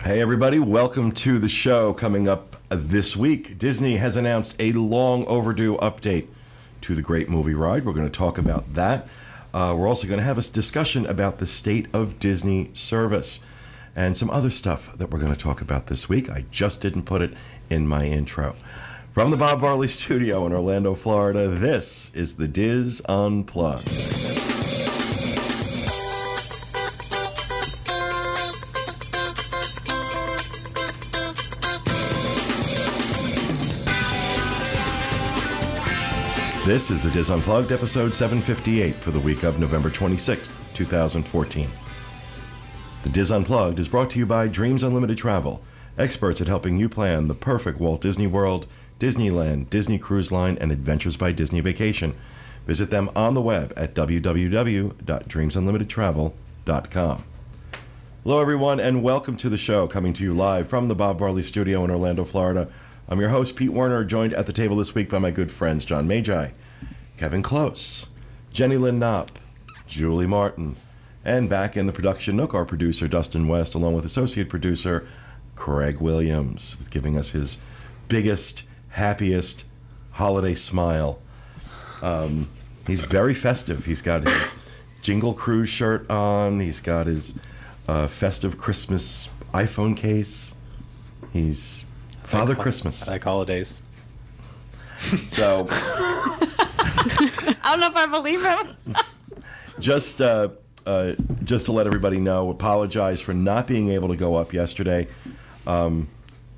Hey everybody, welcome to the show. Coming up this week, Disney has announced a long overdue update to the Great Movie Ride. We're going to talk about that. We're also going to have a discussion about the state of Disney service and some other stuff that we're going to talk about this week. I just didn't put it in my intro. From the Bob Varley Studio in Orlando, Florida, this is the Diz Unplugged. This is the Diz Unplugged, episode 758 for the week of November 26th, 2014. The Diz Unplugged is brought to you by Dreams Unlimited Travel, experts at helping you plan the perfect Walt Disney World, Disneyland, Disney Cruise Line, and Adventures by Disney Vacation. Visit them on the web at www.dreamsunlimitedtravel.com. Hello, everyone, and welcome to the show, coming to you live from the Bob Varley Studio in Orlando, Florida. I'm your host, Pete Werner, joined at the table this week by my good friends John Magi, Kevin Close, Jenny Lynn Knopp, Julie Martin, and back in the production nook, our producer Dustin West, along with associate producer Craig Williams, giving us his biggest, happiest holiday smile. He's very festive. He's got his Jingle Cruise shirt on. He's got his festive Christmas iPhone case. He's Father Christmas. I like holidays. So, I don't know if I believe him. just to let everybody know, apologize for not being able to go up yesterday. The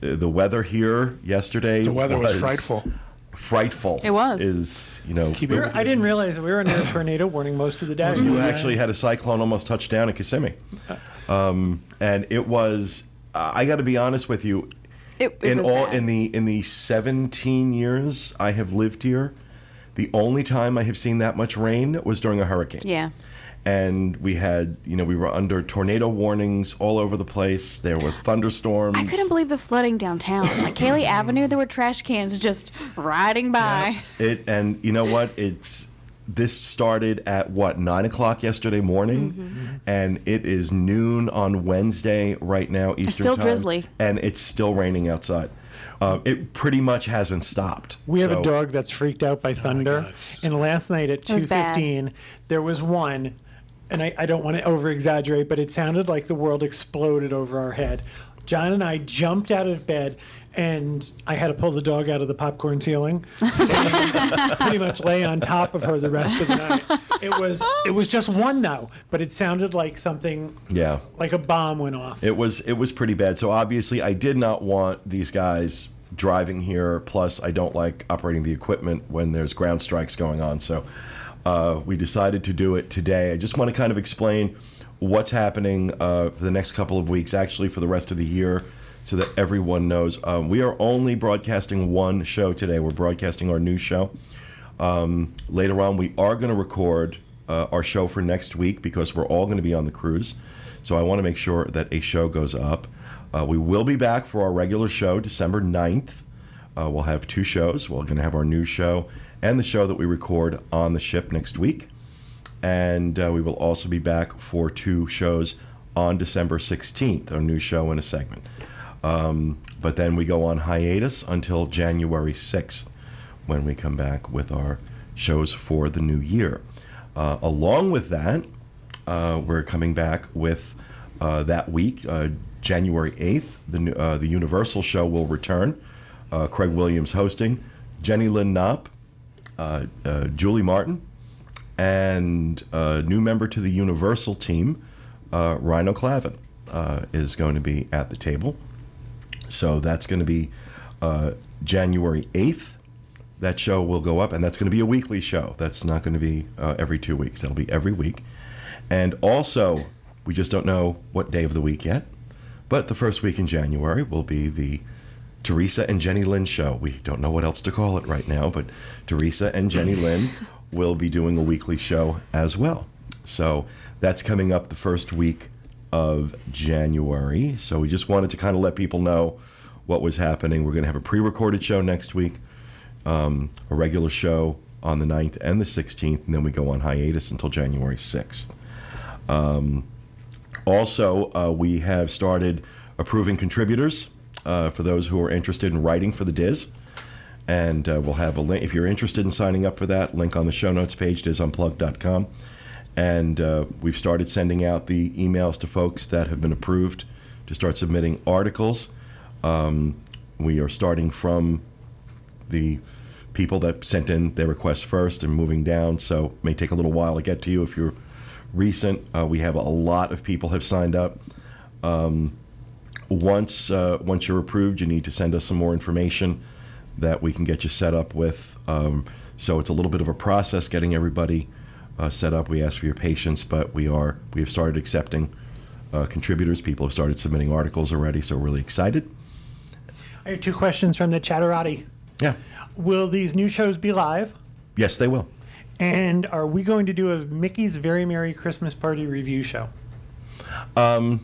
weather here yesterday was frightful. Frightful. It was. I didn't realize we were under a tornado warning most of the day. You actually had a cyclone almost touch down in Kissimmee. And it was, I got to be honest with you, in the 17 years I have lived here, the only time I have seen that much rain was during a hurricane. Yeah. And we had, we were under tornado warnings all over the place. There were thunderstorms. I couldn't believe the flooding downtown. Like Cayley Avenue, there were trash cans just riding by. Yeah. And you know what? This started at 9 o'clock yesterday morning, and it is noon on Wednesday right now, Eastern It's still time, drizzly, and it's still raining outside. It pretty much hasn't stopped. We have a dog that's freaked out by thunder, and last night at 2:15, there was one, and I don't want to over-exaggerate, but it sounded like the world exploded over our head. John and I jumped out of bed, and I had to pull the dog out of the popcorn ceiling and pretty much lay on top of her the rest of the night. It was just one though, but it sounded like something, like a bomb went off. It was pretty bad. So obviously I did not want these guys driving here. Plus I don't like operating the equipment when there's ground strikes going on. So we decided to do it today. I just want to kind of explain what's happening for the next couple of weeks, actually for the rest of the year, so that everyone knows. We are only broadcasting one show today. We're broadcasting our new show. Later on, we are going to record our show for next week because we're all going to be on the cruise. So I want to make sure that a show goes up. We will be back for our regular show December 9th. We'll have two shows. We're going to have our new show and the show that we record on the ship next week. And we will also be back for two shows on December 16th, our new show and a segment. But then we go on hiatus until January 6th when we come back with our shows for the new year. Along with that, we're coming back with that week, January 8th, the Universal show will return. Craig Williams hosting, Jenny Lynn Knopp, Julie Martin, and a new member to the Universal team, Rhino Clavin, is going to be at the table. So that's going to be January 8th. That show will go up, and that's going to be a weekly show. That's not going to be every 2 weeks. It'll be every week. And also, we just don't know what day of the week yet, but the first week in January will be the Teresa and Jenny Lynn show. We don't know what else to call it right now, but Teresa and Jenny Lynn will be doing a weekly show as well. So that's coming up the first week of January. So we just wanted to kind of let people know what was happening. We're going to have a pre-recorded show next week, a regular show on the 9th and the 16th, and then we go on hiatus until January 6th. Also, we have started approving contributors for those who are interested in writing for the Diz. And we'll have a link. If you're interested in signing up for that, link on the show notes page, disunplugged.com. And we've started sending out the emails to folks that have been approved to start submitting articles. We are starting from the people that sent in their requests first and moving down, so it may take a little while to get to you if you're recent. We have a lot of people have signed up. Once you're approved, you need to send us some more information that we can get you set up with. So it's a little bit of a process getting everybody set up. We ask for your patience, but we have started accepting contributors. People have started submitting articles already, so we're really excited. I have 2 questions from the Chatterati. Yeah. Will these new shows be live? Yes, they will. And are we going to do a Mickey's Very Merry Christmas Party review show? We're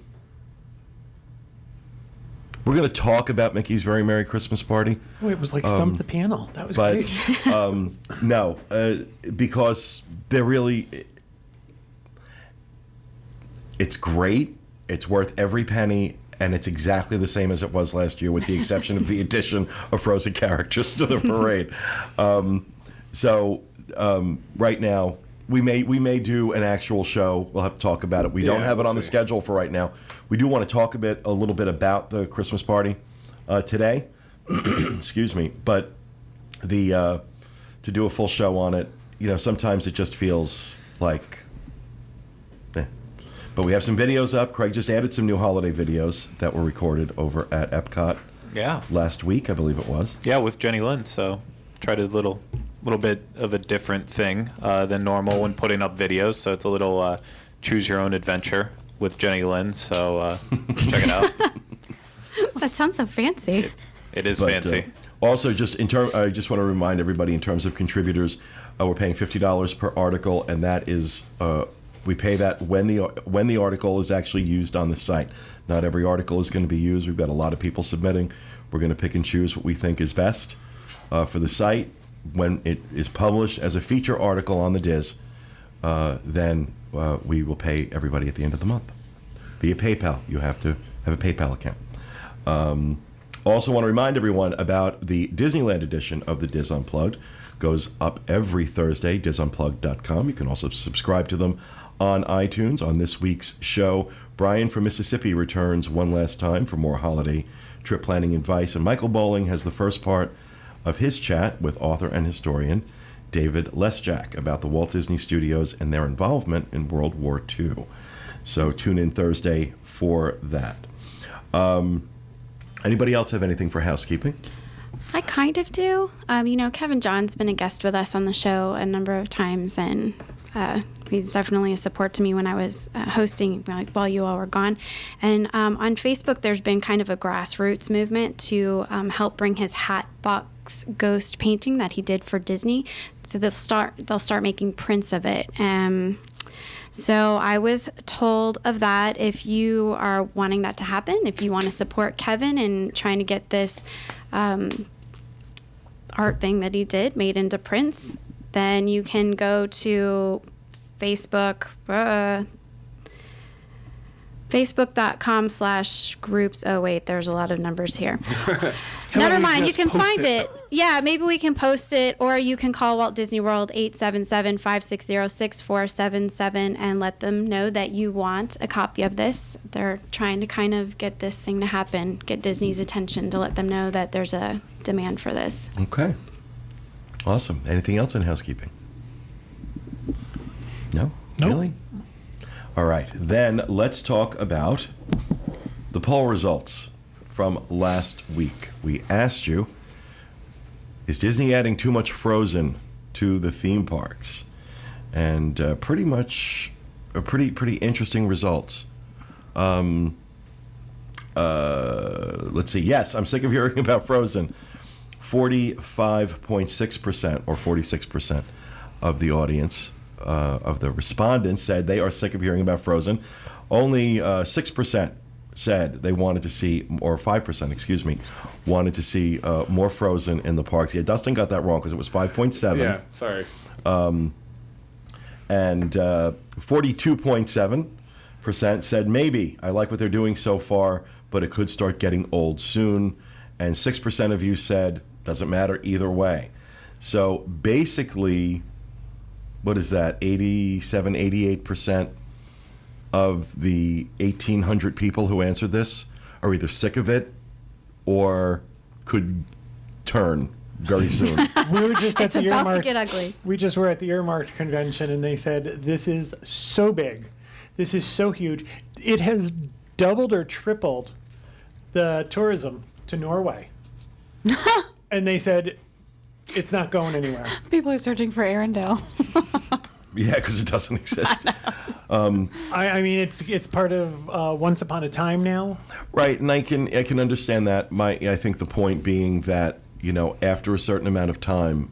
going to talk about Mickey's Very Merry Christmas Party. Oh, it was like Stump the Panel. That was great. No, because they're really... It's great. It's worth every penny. And it's exactly the same as it was last year, with the exception of the addition of Frozen characters to the parade. Right now, we may do an actual show. We'll have to talk about it. We don't have it on the schedule for right now. We do want to talk a little bit about the Christmas party today. Excuse me, but to do a full show on it, sometimes it just feels like. But we have some videos up. Craig just added some new holiday videos that were recorded over at Epcot. Yeah. Last week, I believe it was. Yeah, with Jenny Lynn. So tried a little bit of a different thing than normal when putting up videos. So it's a little choose your own adventure with Jenny Lynn. So check it out. That sounds so fancy. It is fancy. Also, I just want to remind everybody in terms of contributors, we're paying $50 per article, and that is. We pay that when the article is actually used on the site. Not every article is going to be used. We've got a lot of people submitting. We're going to pick and choose what we think is best for the site. When it is published as a feature article on the Diz, then we will pay everybody at the end of the month via PayPal. You have to have a PayPal account. Also want to remind everyone about the Disneyland edition of the Diz Unplugged. Goes up every Thursday, disunplugged.com. You can also subscribe to them on iTunes. On this week's show, Brian from Mississippi returns one last time for more holiday trip planning advice, and Michael Bowling has the first part of his chat with author and historian David Lesjak about the Walt Disney Studios and their involvement in World War II. So tune in Thursday for that. Anybody else have anything for housekeeping? I kind of do. Kevin John's been a guest with us on the show a number of times, and he's definitely a support to me when I was hosting while you all were gone. And on Facebook, there's been kind of a grassroots movement to help bring his Hatbox Ghost painting that he did for Disney. So they'll start making prints of it. So I was told of that. If you are wanting that to happen, if you want to support Kevin and trying to get this art thing that he did made into prints, then you can go to Facebook, facebook.com/groups. Oh, wait, there's a lot of numbers here. Never mind, you can find it. Yeah, maybe we can post it, or you can call Walt Disney World 877-560-6477 and let them know that you want a copy of this. They're trying to kind of get this thing to happen, get Disney's attention to let them know that there's a demand for this. Okay. Awesome. Anything else in housekeeping? No? Nope. Really? All right. Then let's talk about the poll results from last week. We asked you, is Disney adding too much Frozen to the theme parks? And pretty interesting results. Let's see. Yes, I'm sick of hearing about Frozen. 45.6% or 46% of the audience, of the respondents, said they are sick of hearing about Frozen. Only 6% said they wanted to see, or 5%, excuse me, wanted to see more Frozen in the parks. Yeah, Dustin got that wrong because it was 5.7. Yeah, sorry. And 42.7% said maybe. I like what they're doing so far, but it could start getting old soon. And 6% of you said doesn't matter either way. So basically, what is that? 87, 88% of the 1,800 people who answered this are either sick of it or could turn very soon. We were just at It's the about to earmarked. get ugly. We just were at the earmarked convention, and they said this is so big, this is so huge. It has doubled or tripled the tourism to Norway, and they said it's not going anywhere. People are searching for Arendelle. Yeah, because it doesn't exist. I mean, it's part of Once Upon a Time now. Right, and I can understand that. I think the point being that, after a certain amount of time,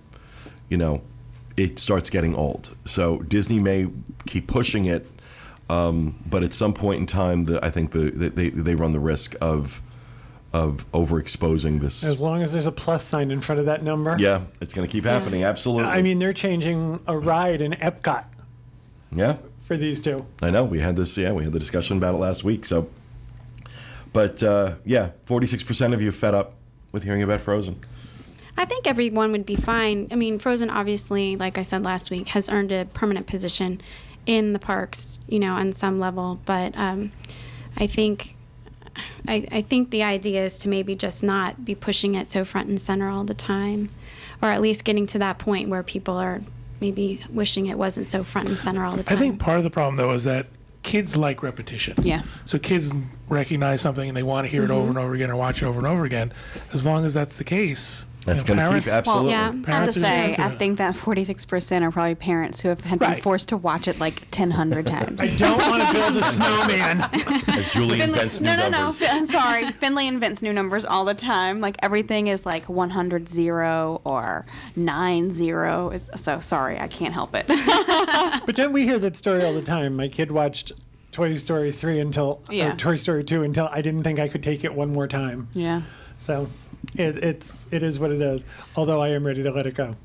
it starts getting old. So Disney may keep pushing it, but at some point in time, I think they run the risk of overexposing this. As long as there's a plus sign in front of that number. Yeah, it's going to keep happening. Absolutely. I mean, they're changing a ride in Epcot yeah, for these two. I know. We had this. Yeah, we had the discussion about it last week. So, but 46% of you fed up with hearing about Frozen. I think everyone would be fine. I mean, Frozen obviously, like I said last week, has earned a permanent position in the parks, on some level. But I think the idea is to maybe just not be pushing it so front and center all the time, or at least getting to that point where people are maybe wishing it wasn't so front and center all the time. I think part of the problem, though, is that kids like repetition. Yeah. So kids recognize something and they want to hear it over and over again or watch it over and over again. As long as that's the case, That's going to keep absolutely. yeah. I have to Parents are say, just- I think that 46% are probably parents who have had been Right. forced to watch it like 1,000 times. I don't want to build a snowman. As Julie invents new numbers. I'm sorry. Finley invents new numbers all the time. Like everything is like 100-0 or 9-0. So sorry, I can't help it. But don't we hear that story all the time? My kid watched Toy Story 3 or Toy Story 2 until I didn't think I could take it one more time. Yeah. So it is what it is. Although I am ready to let it go.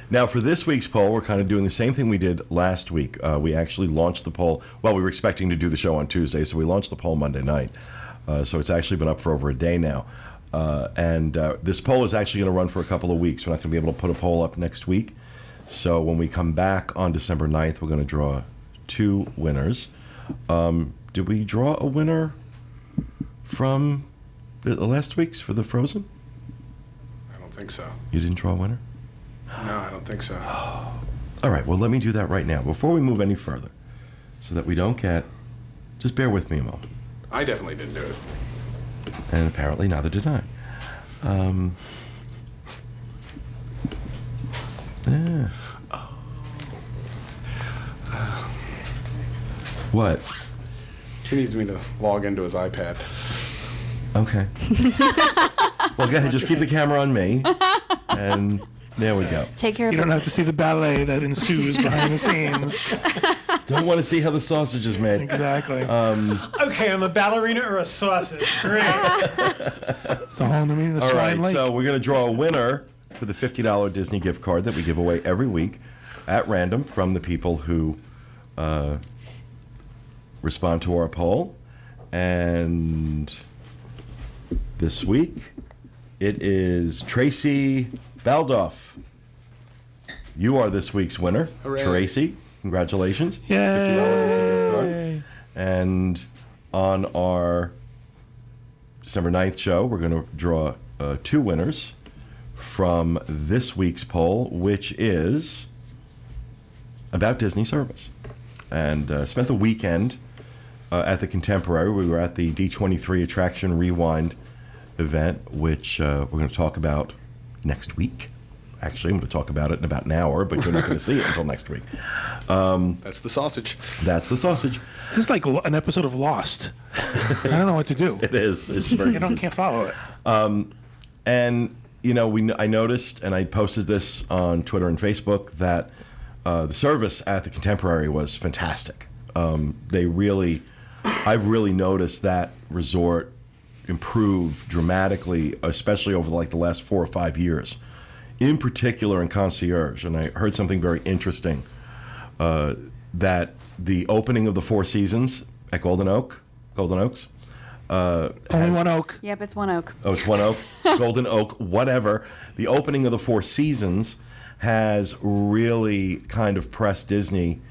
Now, for this week's poll, we're kind of doing the same thing we did last week. We actually launched the poll. Well, we were expecting to do the show on Tuesday, so we launched the poll Monday night. So it's actually been up for over a day now. And this poll is actually going to run for a couple of weeks. We're not going to be able to put a poll up next week. So when we come back on December 9th, we're going to draw 2 winners. Did we draw a winner from the last week's for the Frozen? I don't think so. You didn't draw a winner? No, I don't think so. All right, well, let me do that right now before we move any further so that we don't get... Just bear with me a moment. I definitely didn't do it. And apparently neither did I. Yeah. What? He needs me to log into his iPad. Okay. Well, go ahead. Just keep the camera on me. And there we go. Take care of You it. don't have to see the ballet that ensues behind the scenes. Don't want to see how the sausage is made. Exactly. Okay, I'm a ballerina or a sausage. Great. It's a whole new meaning of All Swine right, Lake. so we're going to draw a winner for the $50 Disney gift card that we give away every week at random from the people who respond to our poll. And this week, it is Tracy Baldoff. You are this week's winner. Hooray. Tracy, congratulations. Yay. $50 Disney gift card. And on our December 9th show, we're going to draw 2 winners from this week's poll, which is about Disney service. And spent the weekend at the Contemporary. We were at the D23 Attraction Rewind event, which we're going to talk about next week. Actually, I'm going to talk about it in about an hour, but you're not going to see it until next week. That's the sausage. That's the sausage. This is like an episode of Lost. I don't know what to do. It is. It's very. Can't follow it. And I noticed, and I posted this on Twitter and Facebook, that the service at the Contemporary was fantastic. I've really noticed that resort improve dramatically, especially over the last 4 or 5 years. In particular in concierge, and I heard something very interesting, that the opening of the Four Seasons at Golden Oaks. Only one oak. Yep, it's one oak. Oh, it's one oak, Golden Oak, whatever. The opening of the Four Seasons has really kind of pressed Disney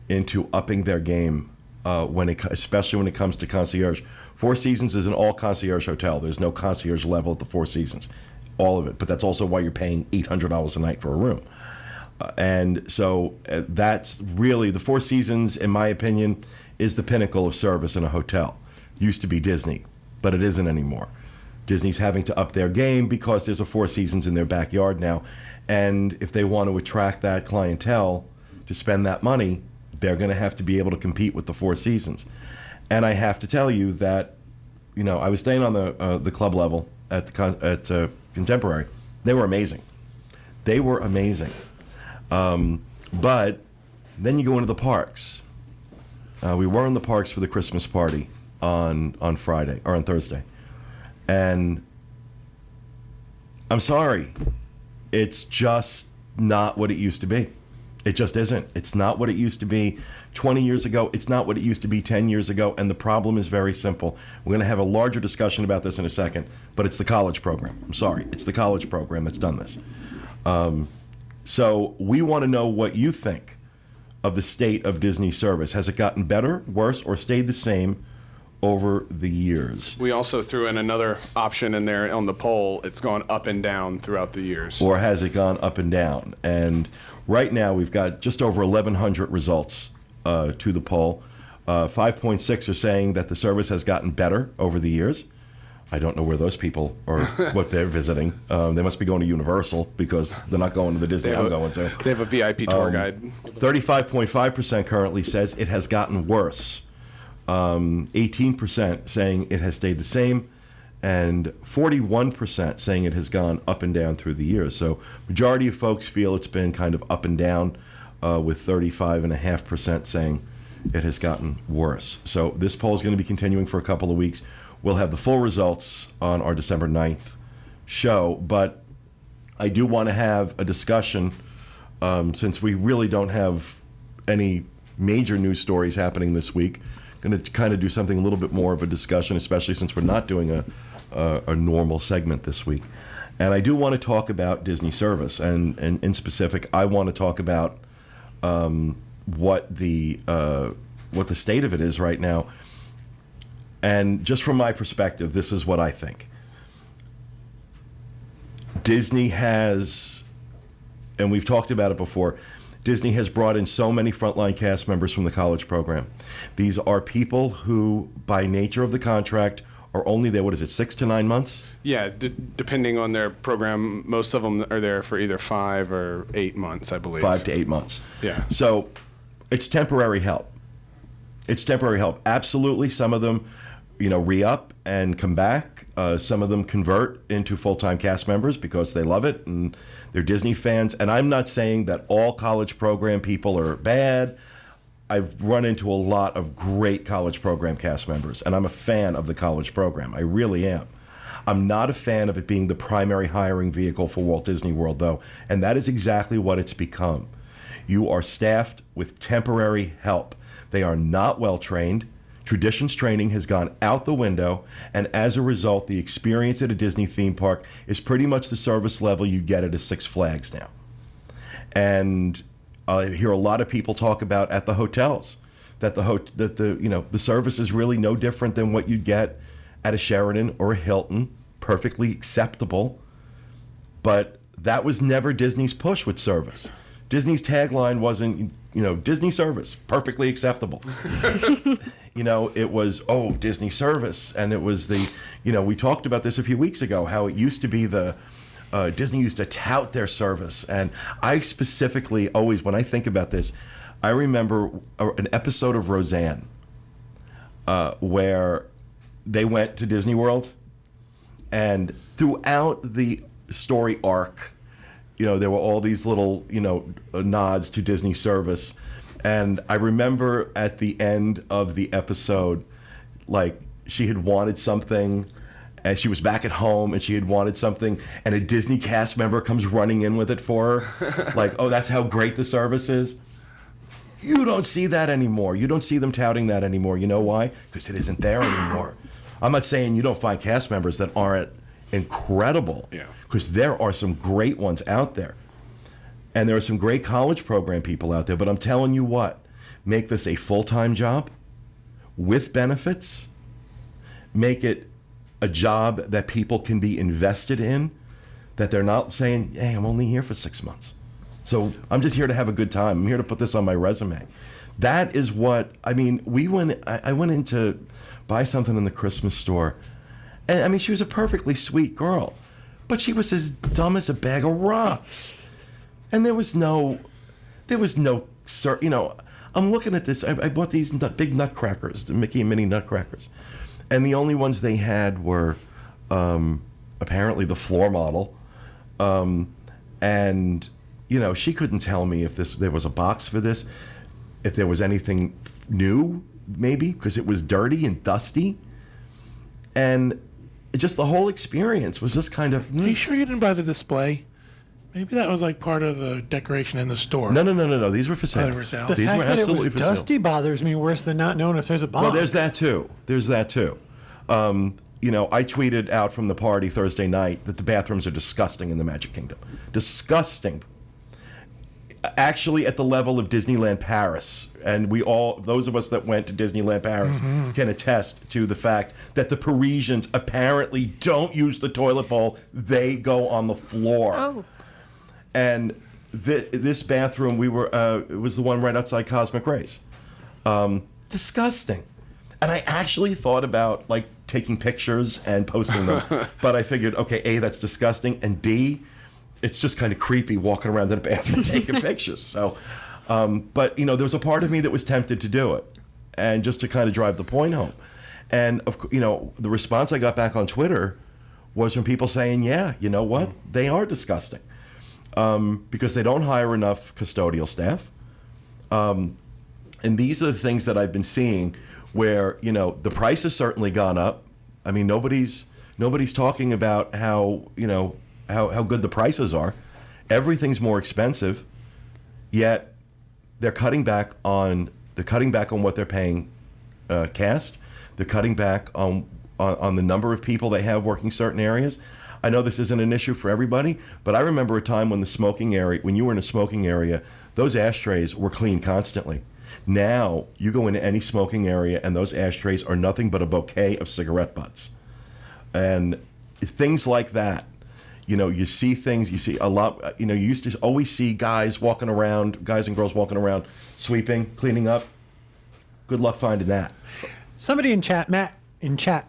into upping their game, especially when it comes to concierge. Four Seasons is an all concierge hotel. There's no concierge level at the Four Seasons, all of it. But that's also why you're paying $800 a night for a room. And so that's really, the Four Seasons, in my opinion, is the pinnacle of service in a hotel. Used to be Disney, but it isn't anymore. Disney's having to up their game because there's a Four Seasons in their backyard now. And if they want to attract that clientele to spend that money, they're going to have to be able to compete with the Four Seasons. And I have to tell you that, I was staying on the club level at Contemporary. They were amazing. But then you go into the parks. We were in the parks for the Christmas party on Friday or on Thursday. And I'm sorry, it's just not what it used to be. It just isn't. It's not what it used to be 20 years ago. It's not what it used to be 10 years ago. And the problem is very simple. We're going to have a larger discussion about this in a second, but it's the college program. I'm sorry. It's the college program that's done this. So we want to know what you think of the state of Disney service. Has it gotten better, worse, or stayed the same over the years? We also threw in another option in there on the poll. It's gone up and down throughout the years. Or has it gone up and down? And right now we've got just over 1,100 results to the poll. 5.6 are saying that the service has gotten better over the years. I don't know where those people or what they're visiting. They must be going to Universal because they're not going to the Disney I'm going to. They have a VIP tour guide. 35.5% currently says it has gotten worse. 18% saying it has stayed the same, and 41% saying it has gone up and down through the years. So majority of folks feel it's been kind of up and down, with 35.5% saying it has gotten worse. So this poll is going to be continuing for a couple of weeks. We'll have the full results on our December 9th show, but I do want to have a discussion, since we really don't have any major news stories happening this week. Going to kind of do something a little bit more of a discussion, especially since we're not doing a normal segment this week. And I do want to talk about Disney service, and in specific, I want to talk about what the state of it is right now. And just from my perspective, this is what I think. Disney has, and we've talked about it before, Disney has brought in so many frontline cast members from the college program. These are people who, by nature of the contract, are only there, 6 to 9 months? Yeah, depending on their program, most of them are there for either 5 or 8 months, I believe. 5 to 8 months. Yeah. So it's temporary help. Absolutely. Some of them, re-up and come back. Some of them convert into full-time cast members because they love it and they're Disney fans. And I'm not saying that all college program people are bad. I've run into a lot of great college program cast members, and I'm a fan of the college program. I really am. I'm not a fan of it being the primary hiring vehicle for Walt Disney World, though, and that is exactly what it's become. You are staffed with temporary help. They are not well trained. Traditions training has gone out the window, and as a result, the experience at a Disney theme park is pretty much the service level you get at a Six Flags now. And I hear a lot of people talk about at the hotels that the service is really no different than what you'd get at a Sheraton or a Hilton, perfectly acceptable. But that was never Disney's push with service. Disney's tagline wasn't, Disney service, perfectly acceptable. It was, Disney service. And it was we talked about this a few weeks ago, how it used to be Disney used to tout their service. And I specifically always, when I think about this, I remember an episode of Roseanne where they went to Disney World, and throughout the story arc, there were all these little, nods to Disney service. And I remember at the end of the episode, like, she had wanted something, and she was back at home, and she had wanted something, and a Disney cast member comes running in with it for her. Like, oh, that's how great the service is. You don't see that anymore. You don't see them touting that anymore. You know why? Because it isn't there anymore. I'm not saying you don't find cast members that aren't incredible, because there are some great ones out there. And there are some great college program people out there. But I'm telling you what, make this a full-time job with benefits. Make it a job that people can be invested in, that they're not saying, hey, I'm only here for 6 months. So I'm just here to have a good time. I'm here to put this on my resume. That is what, I mean, I went in to buy something in the Christmas store. And I mean, she was a perfectly sweet girl, but she was as dumb as a bag of rocks. And there was no, you know, I'm looking at this. I bought these big nutcrackers, the Mickey and Minnie nutcrackers. And the only ones they had were apparently the floor model. And, you know, she couldn't tell me if there was a box for this, if there was anything new, maybe, because it was dirty and dusty. And just the whole experience was just kind of... Are you sure you didn't buy the display? Maybe that was like part of the decoration in the store. No. These were for sale. Oh, they were for sale. The These fact were that absolutely it for was sale. dusty bothers me worse than not knowing if there's a box. Well, there's that too. You know, I tweeted out from the party Thursday night that the bathrooms are disgusting in the Magic Kingdom. Disgusting. Actually, at the level of Disneyland Paris. And those of us that went to Disneyland Paris can attest to the fact that the Parisians apparently don't use the toilet bowl. They go on the floor. Oh. And this bathroom, it was the one right outside Cosmic Rays. Disgusting. And I actually thought about like taking pictures and posting them, but I figured, okay, A, that's disgusting, and B, it's just kind of creepy walking around in the bathroom taking pictures. So, but you know, there was a part of me that was tempted to do it, and just to kind of drive the point home. And you know, the response I got back on Twitter was from people saying, yeah, you know what, they are disgusting. Because they don't hire enough custodial staff. And these are the things that I've been seeing where, you know, the price has certainly gone up. I mean, nobody's talking about how, you know, how good the prices are. Everything's more expensive, yet they're cutting back on what they're paying cast. They're cutting back on the number of people they have working certain areas. I know this isn't an issue for everybody, but I remember a time when when you were in a smoking area, those ashtrays were cleaned constantly. Now, you go into any smoking area and those ashtrays are nothing but a bouquet of cigarette butts. And things like that, you know, you see a lot, you know, you used to always see guys and girls walking around, sweeping, cleaning up. Good luck finding that. Somebody in chat, Matt in chat,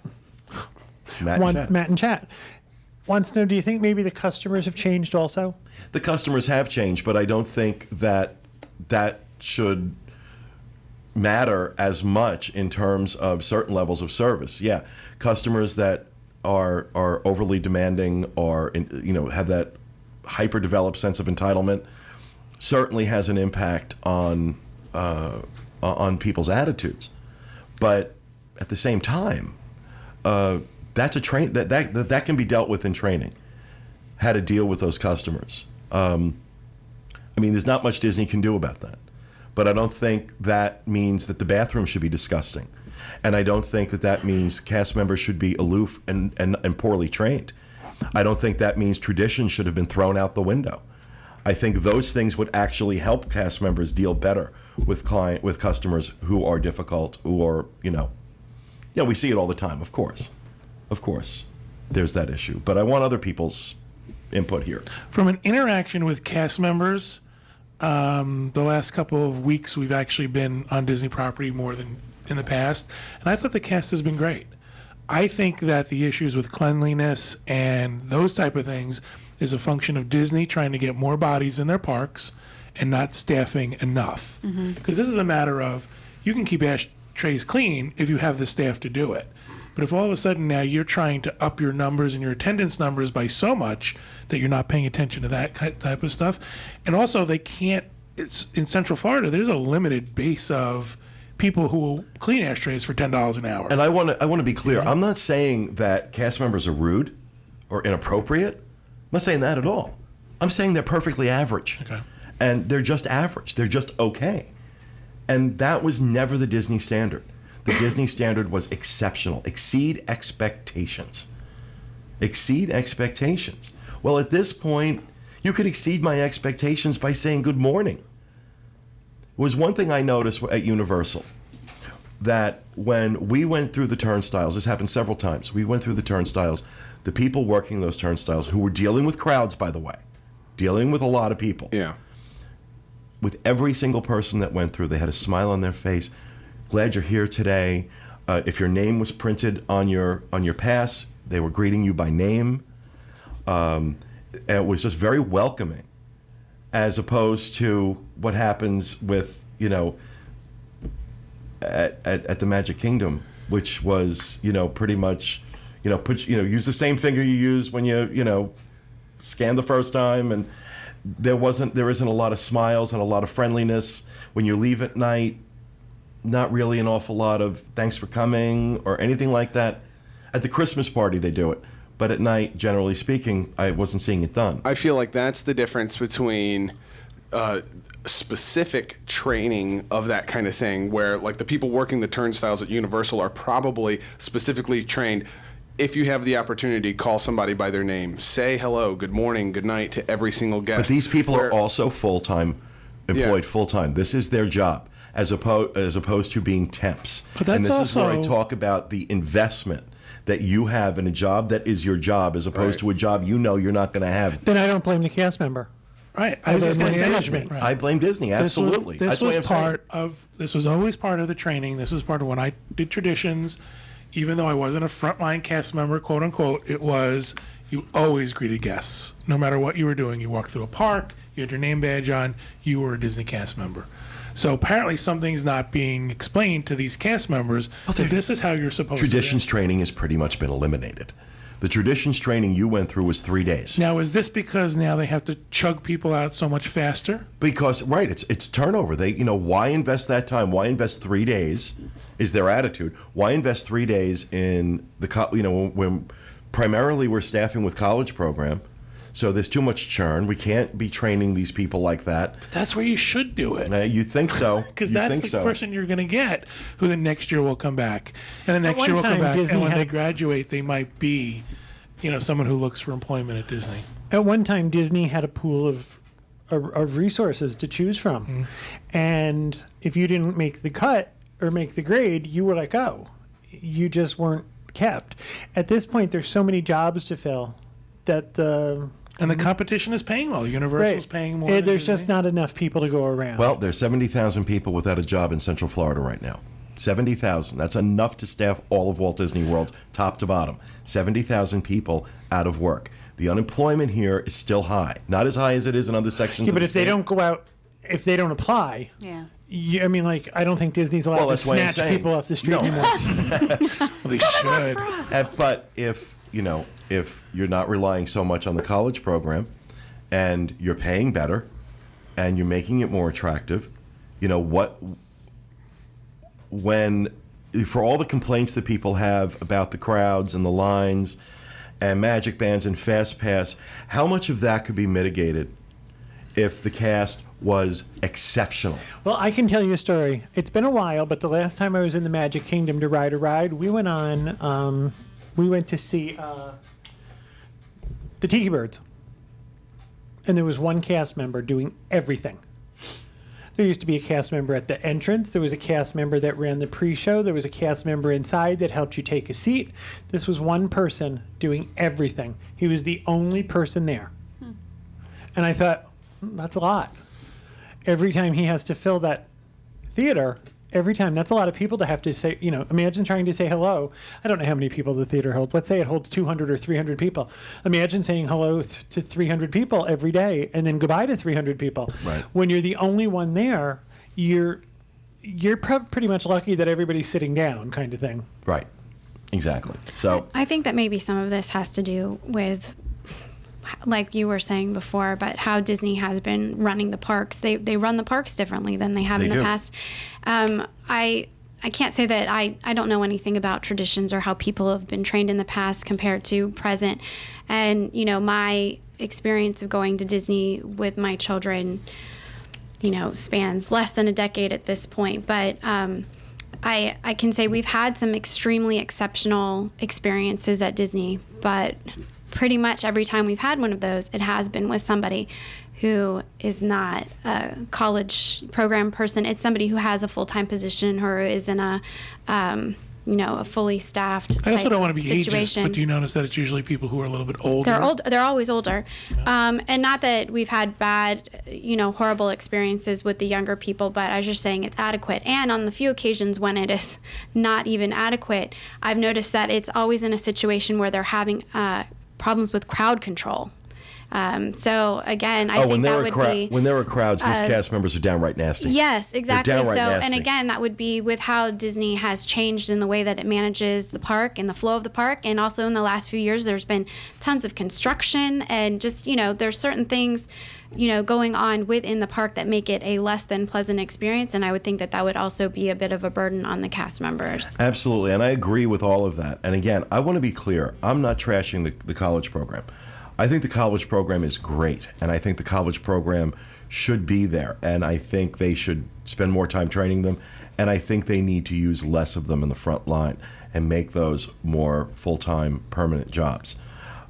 wants to know, do you think maybe the customers have changed also? The customers have changed, but I don't think that should matter as much in terms of certain levels of service. Yeah, customers that are overly demanding or, you know, have that hyper-developed sense of entitlement certainly has an impact on people's attitudes. But at the same time, that's that can be dealt with in training. How to deal with those customers. I mean, there's not much Disney can do about that. But I don't think that means that the bathroom should be disgusting. And I don't think that means cast members should be aloof and poorly trained. I don't think that means tradition should have been thrown out the window. I think those things would actually help cast members deal better with customers who are difficult, who are, you know, we see it all the time, of course. Of course, there's that issue. But I want other people's input here. From an interaction with cast members, the last couple of weeks we've actually been on Disney property more than in the past, and I thought the cast has been great. I think that the issues with cleanliness and those type of things is a function of Disney trying to get more bodies in their parks and not staffing enough. Because this is a matter of, you can keep ashtrays clean if you have the staff to do it. But if all of a sudden now you're trying to up your numbers and your attendance numbers by so much that you're not paying attention to that type of stuff, and also they can't, it's in Central Florida, there's a limited base of people who will clean ashtrays for $10 an hour. And I want to be clear. I'm not saying that cast members are rude or inappropriate. I'm not saying that at all. I'm saying they're perfectly average. Okay. And they're just average. They're just okay. And that was never the Disney standard. The Disney standard was exceptional. Exceed expectations. Exceed expectations. Well, at this point, you could exceed my expectations by saying good morning. It was one thing I noticed at Universal, that when we went through the turnstiles, this happened several times, we went through the turnstiles, the people working those turnstiles, who were dealing with crowds, by the way, dealing with a lot of people. Yeah. With every single person that went through, they had a smile on their face. Glad you're here today. If your name was printed on your pass, they were greeting you by name. And it was just very welcoming, as opposed to what happens with, at the Magic Kingdom, which was, pretty much, use the same finger you use when you scan the first time, and there isn't a lot of smiles and a lot of friendliness. When you leave at night, not really an awful lot of thanks for coming or anything like that. At the Christmas party, they do it. But at night, generally speaking, I wasn't seeing it done. I feel like that's the difference between specific training of that kind of thing, where like the people working the turnstiles at Universal are probably specifically trained. If you have the opportunity, call somebody by their name. Say hello, good morning, good night to every single guest. But these people are also full-time, employed full-time. This is their job, as opposed to being temps. And this is where I talk about the investment that you have in a job that is your job, as opposed to a job you're not going to have. Then I don't blame the cast member. Right. I was blame just gonna Disney. say, right. I blame Disney. Absolutely. This was always part of the training. This was part of when I did traditions. Even though I wasn't a frontline cast member, quote unquote, it was you always greeted guests, no matter what you were doing. You walked through a park, you had your name badge on, you were a Disney cast member. So apparently something's not being explained to these cast members that this is how you're supposed Traditions to do. training has pretty much been eliminated. The traditions training you went through was 3 days. Now, is this because now they have to chug people out so much faster? Because, right, it's turnover. They, why invest that time? Why invest 3 days is their attitude. Why invest 3 days in when primarily we're staffing with college program, so there's too much churn. We can't be training these people like that. But that's where you should do it. You think so. Because that's the person you're going to get who the next year will come back. And the next year will come back. Disney and when they graduate, they might be, someone who looks for employment at Disney. At one time, Disney had a pool of resources to choose from. Mm-hmm. And if you didn't make the cut or make the grade, you were let go. You just weren't kept. At this point, there's so many jobs to fill that and the competition is paying well. Universal's paying more. There's just not enough people to go around. Well, there's 70,000 people without a job in Central Florida right now. 70,000. That's enough to staff all of Walt Disney World, top to bottom. 70,000 people out of work. The unemployment here is still high. Not as high as it is in other sections of but the if state. they don't go out, if they don't apply, I don't think Disney's allowed to snatch people off the street anymore. Well, they should. But if you're not relying so much on the college program, and you're paying better, and you're making it more attractive, for all the complaints that people have about the crowds and the lines and Magic Bands and Fast Pass, how much of that could be mitigated if the cast was exceptional? Well, I can tell you a story. It's been a while, but the last time I was in the Magic Kingdom to ride a ride, we went to see the Tiki Birds. And there was one cast member doing everything. There used to be a cast member at the entrance. There was a cast member that ran the pre-show. There was a cast member inside that helped you take a seat. This was one person doing everything. He was the only person there. And I thought, that's a lot. Every time he has to fill that theater, that's a lot of people to have to say, imagine trying to say hello. I don't know how many people the theater holds. Let's say it holds 200 or 300 people. Imagine saying hello to 300 people every day and then goodbye to 300 people. Right. When you're the only one there, you're pretty much lucky that everybody's sitting down, kind of thing. Right. Exactly. So I think that maybe some of this has to do with, like you were saying before, but how Disney has been running the parks. They run the parks differently than they have in the past. I can't say that I don't know anything about traditions or how people have been trained in the past compared to present. And, my experience of going to Disney with my children, spans less than a decade at this point. But I can say we've had some extremely exceptional experiences at Disney, but pretty much every time we've had one of those, it has been with somebody who is not a college program person. It's somebody who has a full-time position or is in a fully staffed I also type don't want to be situation. ageist, but do you notice that it's usually people who are a little bit older? They're always older. And not that we've had bad, horrible experiences with the younger people, but I was just saying it's adequate. And on the few occasions when it is not even adequate, I've noticed that it's always in a situation where they're having problems with crowd control. So again, I think that would be when there are crowds, these cast members are downright nasty. Yes, exactly. They're downright So, nasty. and again, that would be with how Disney has changed in the way that it manages the park and the flow of the park, and also in the last few years, there's been tons of construction and just there's certain things going on within the park that make it a less than pleasant experience, and I would think that would also be a bit of a burden on the cast members. Absolutely, and I agree with all of that. And again, I want to be clear. I'm not trashing the college program. I think the college program is great, and I think the college program should be there, and I think they should spend more time training them, and I think they need to use less of them in the front line and make those more full-time permanent jobs.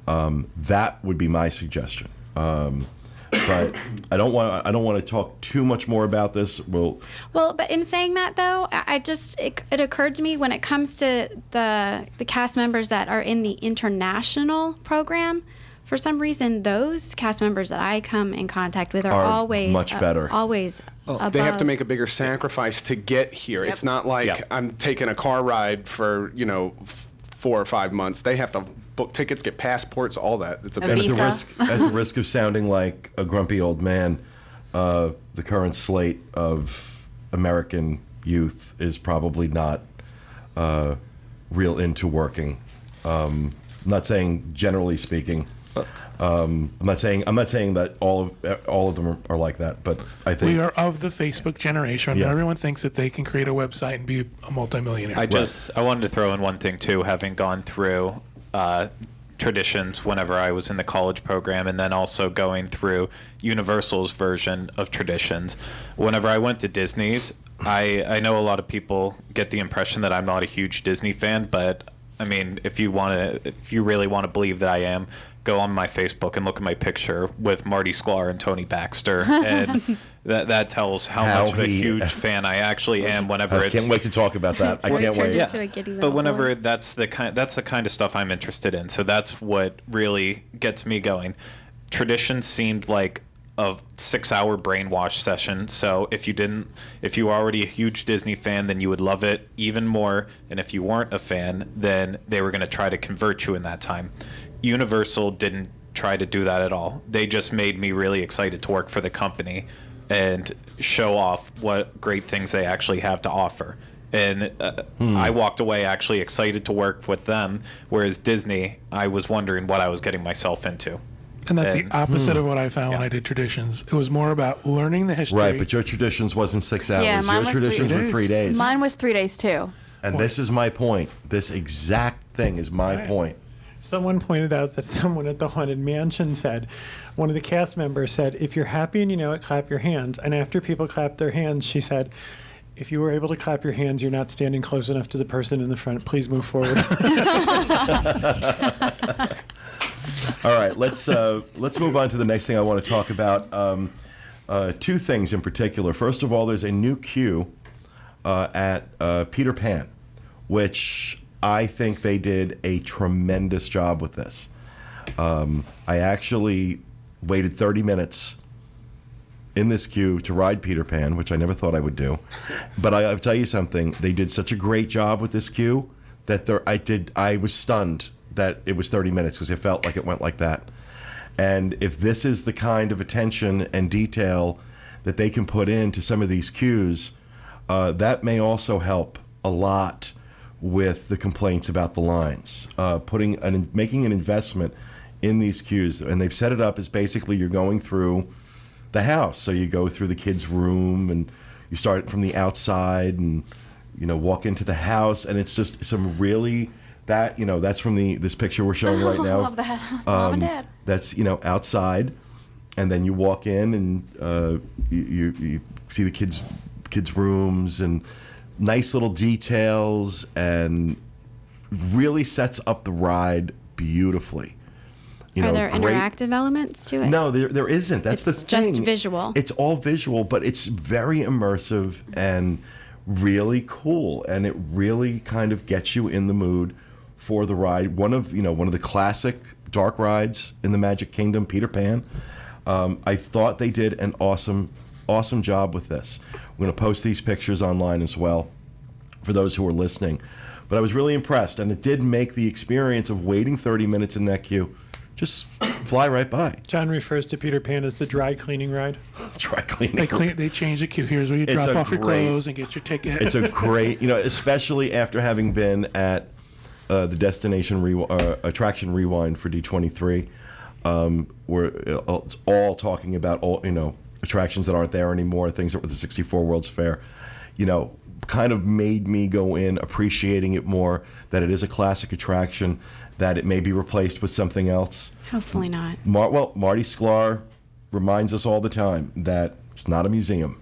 That would be my suggestion. But I don't want to talk too much more about this. Well, but in saying that though, it occurred to me when it comes to the cast members that are in the international program, for some reason those cast members that I come in contact with are always much better. Always above. They have to make a bigger sacrifice to get here. It's not like I'm taking a car ride for 4 or 5 months. They have to book tickets, get passports, all that. It's a and visa. at the risk of sounding like a grumpy old man, the current slate of American youth is probably not real into working. I'm not saying generally speaking. I'm not saying that all of them are like that, but I think we are of the Facebook generation. Yeah. Everyone thinks that they can create a website and be a multimillionaire. I wanted to throw in one thing too, having gone through traditions whenever I was in the college program, and then also going through Universal's version of traditions. Whenever I went to Disney's, I know a lot of people get the impression that I'm not a huge Disney fan, but I mean, if you really want to believe that I am, go on my Facebook and look at my picture with Marty Sklar and Tony Baxter, and that tells how much of a huge fan I actually am. Whenever I can't wait to talk about that. I can't wait. Into a giddy little But whenever boy. that's the kind of stuff I'm interested in. So that's what really gets me going. Tradition seemed like a 6-hour brainwash session. So if you were already a huge Disney fan, then you would love it even more. And if you weren't a fan, then they were going to try to convert you in that time. Universal didn't try to do that at all. They just made me really excited to work for the company and show off what great things they actually have to offer. And I walked away actually excited to work with them, whereas Disney, I was wondering what I was getting myself into. And that's the opposite of what I found when I did traditions. It was more about learning the history. Right, but your traditions wasn't 6 hours. Yeah, mine Your was traditions 3 were 3 days. Mine was 3 days too. And this is my point. This exact thing is my point. Someone pointed out that someone at the Haunted Mansion said, one of the cast members said, if you're happy and you know it, clap your hands. And after people clapped their hands, she said, if you were able to clap your hands, you're not standing close enough to the person in the front. Please move forward. All right, let's move on to the next thing I want to talk about. Two things in particular. First of all, there's a new queue at Peter Pan, which I think they did a tremendous job with this. I actually waited 30 minutes in this queue to ride Peter Pan, which I never thought I would do. But I'll tell you something, they did such a great job with this queue that I was stunned that it was 30 minutes because it felt like it went like that. And if this is the kind of attention and detail that they can put into some of these queues, that may also help a lot with the complaints about the lines. Making an investment in these queues, and they've set it up as basically you're going through the house. So you go through the kids' room and you start from the outside and walk into the house, and it's just some really that's from this picture we're showing right now. I love that. Mom and Dad. That's outside, and then you walk in and you see the kids' rooms and nice little details, and really sets up the ride beautifully. Are there interactive elements to it? No, there isn't. That's the thing. It's just visual. It's all visual, but it's very immersive and really cool, and it really kind of gets you in the mood for the ride. One of the classic dark rides in the Magic Kingdom, Peter Pan. I thought they did an awesome job with this. I'm going to post these pictures online as well for those who are listening. But I was really impressed, and it did make the experience of waiting 30 minutes in that queue just fly right by. John refers to Peter Pan as the dry cleaning ride. Dry cleaning. They changed the queue. Here's where you drop off your clothes and get your ticket. It's a great, especially after having been at the Attraction Rewind for D23, where it's all talking about all attractions that aren't there anymore, things that were the 64 World's Fair, kind of made me go in appreciating it more, that it is a classic attraction, that it may be replaced with something else. Hopefully not. Marty Sklar reminds us all the time that it's not a museum.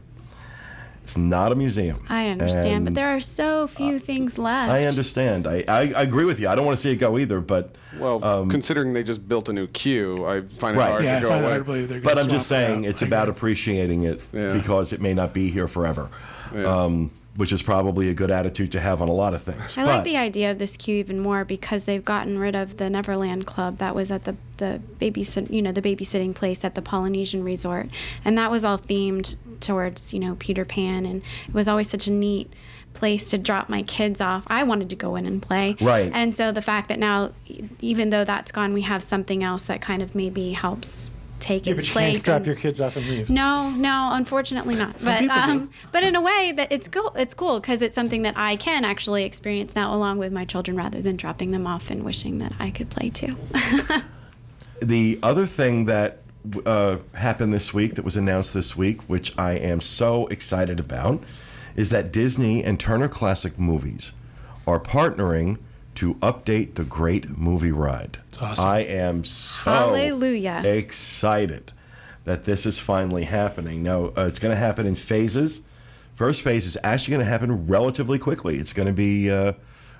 It's not a museum. I understand, but there are so few things left. I understand. I agree with you. I don't want to see it go either, but... Well, considering they just built a new queue, I find it hard to go away. Hard to believe they're But gonna I'm just swap it saying out. it's about appreciating it because it may not be here forever. Yeah. Which is probably a good attitude to have on a lot of things. I like the idea of this queue even more because they've gotten rid of the Neverland Club that was at the babysitting place at the Polynesian Resort, and that was all themed towards Peter Pan, and it was always such a neat place to drop my kids off. I wanted to go in and play. Right. And so the fact that now, even though that's gone, we have something else that kind of maybe helps take Yeah, its but you place. can't drop your kids off and leave. No, unfortunately not. But in a way that it's cool because it's something that I can actually experience now along with my children rather than dropping them off and wishing that I could play too. The other thing that happened this week, that was announced this week, which I am so excited about, is that Disney and Turner Classic Movies are partnering to update the Great Movie Ride. It's awesome. I am so Hallelujah. excited that this is finally happening. Now, it's going to happen in phases. First phase is actually going to happen relatively quickly. It's going to be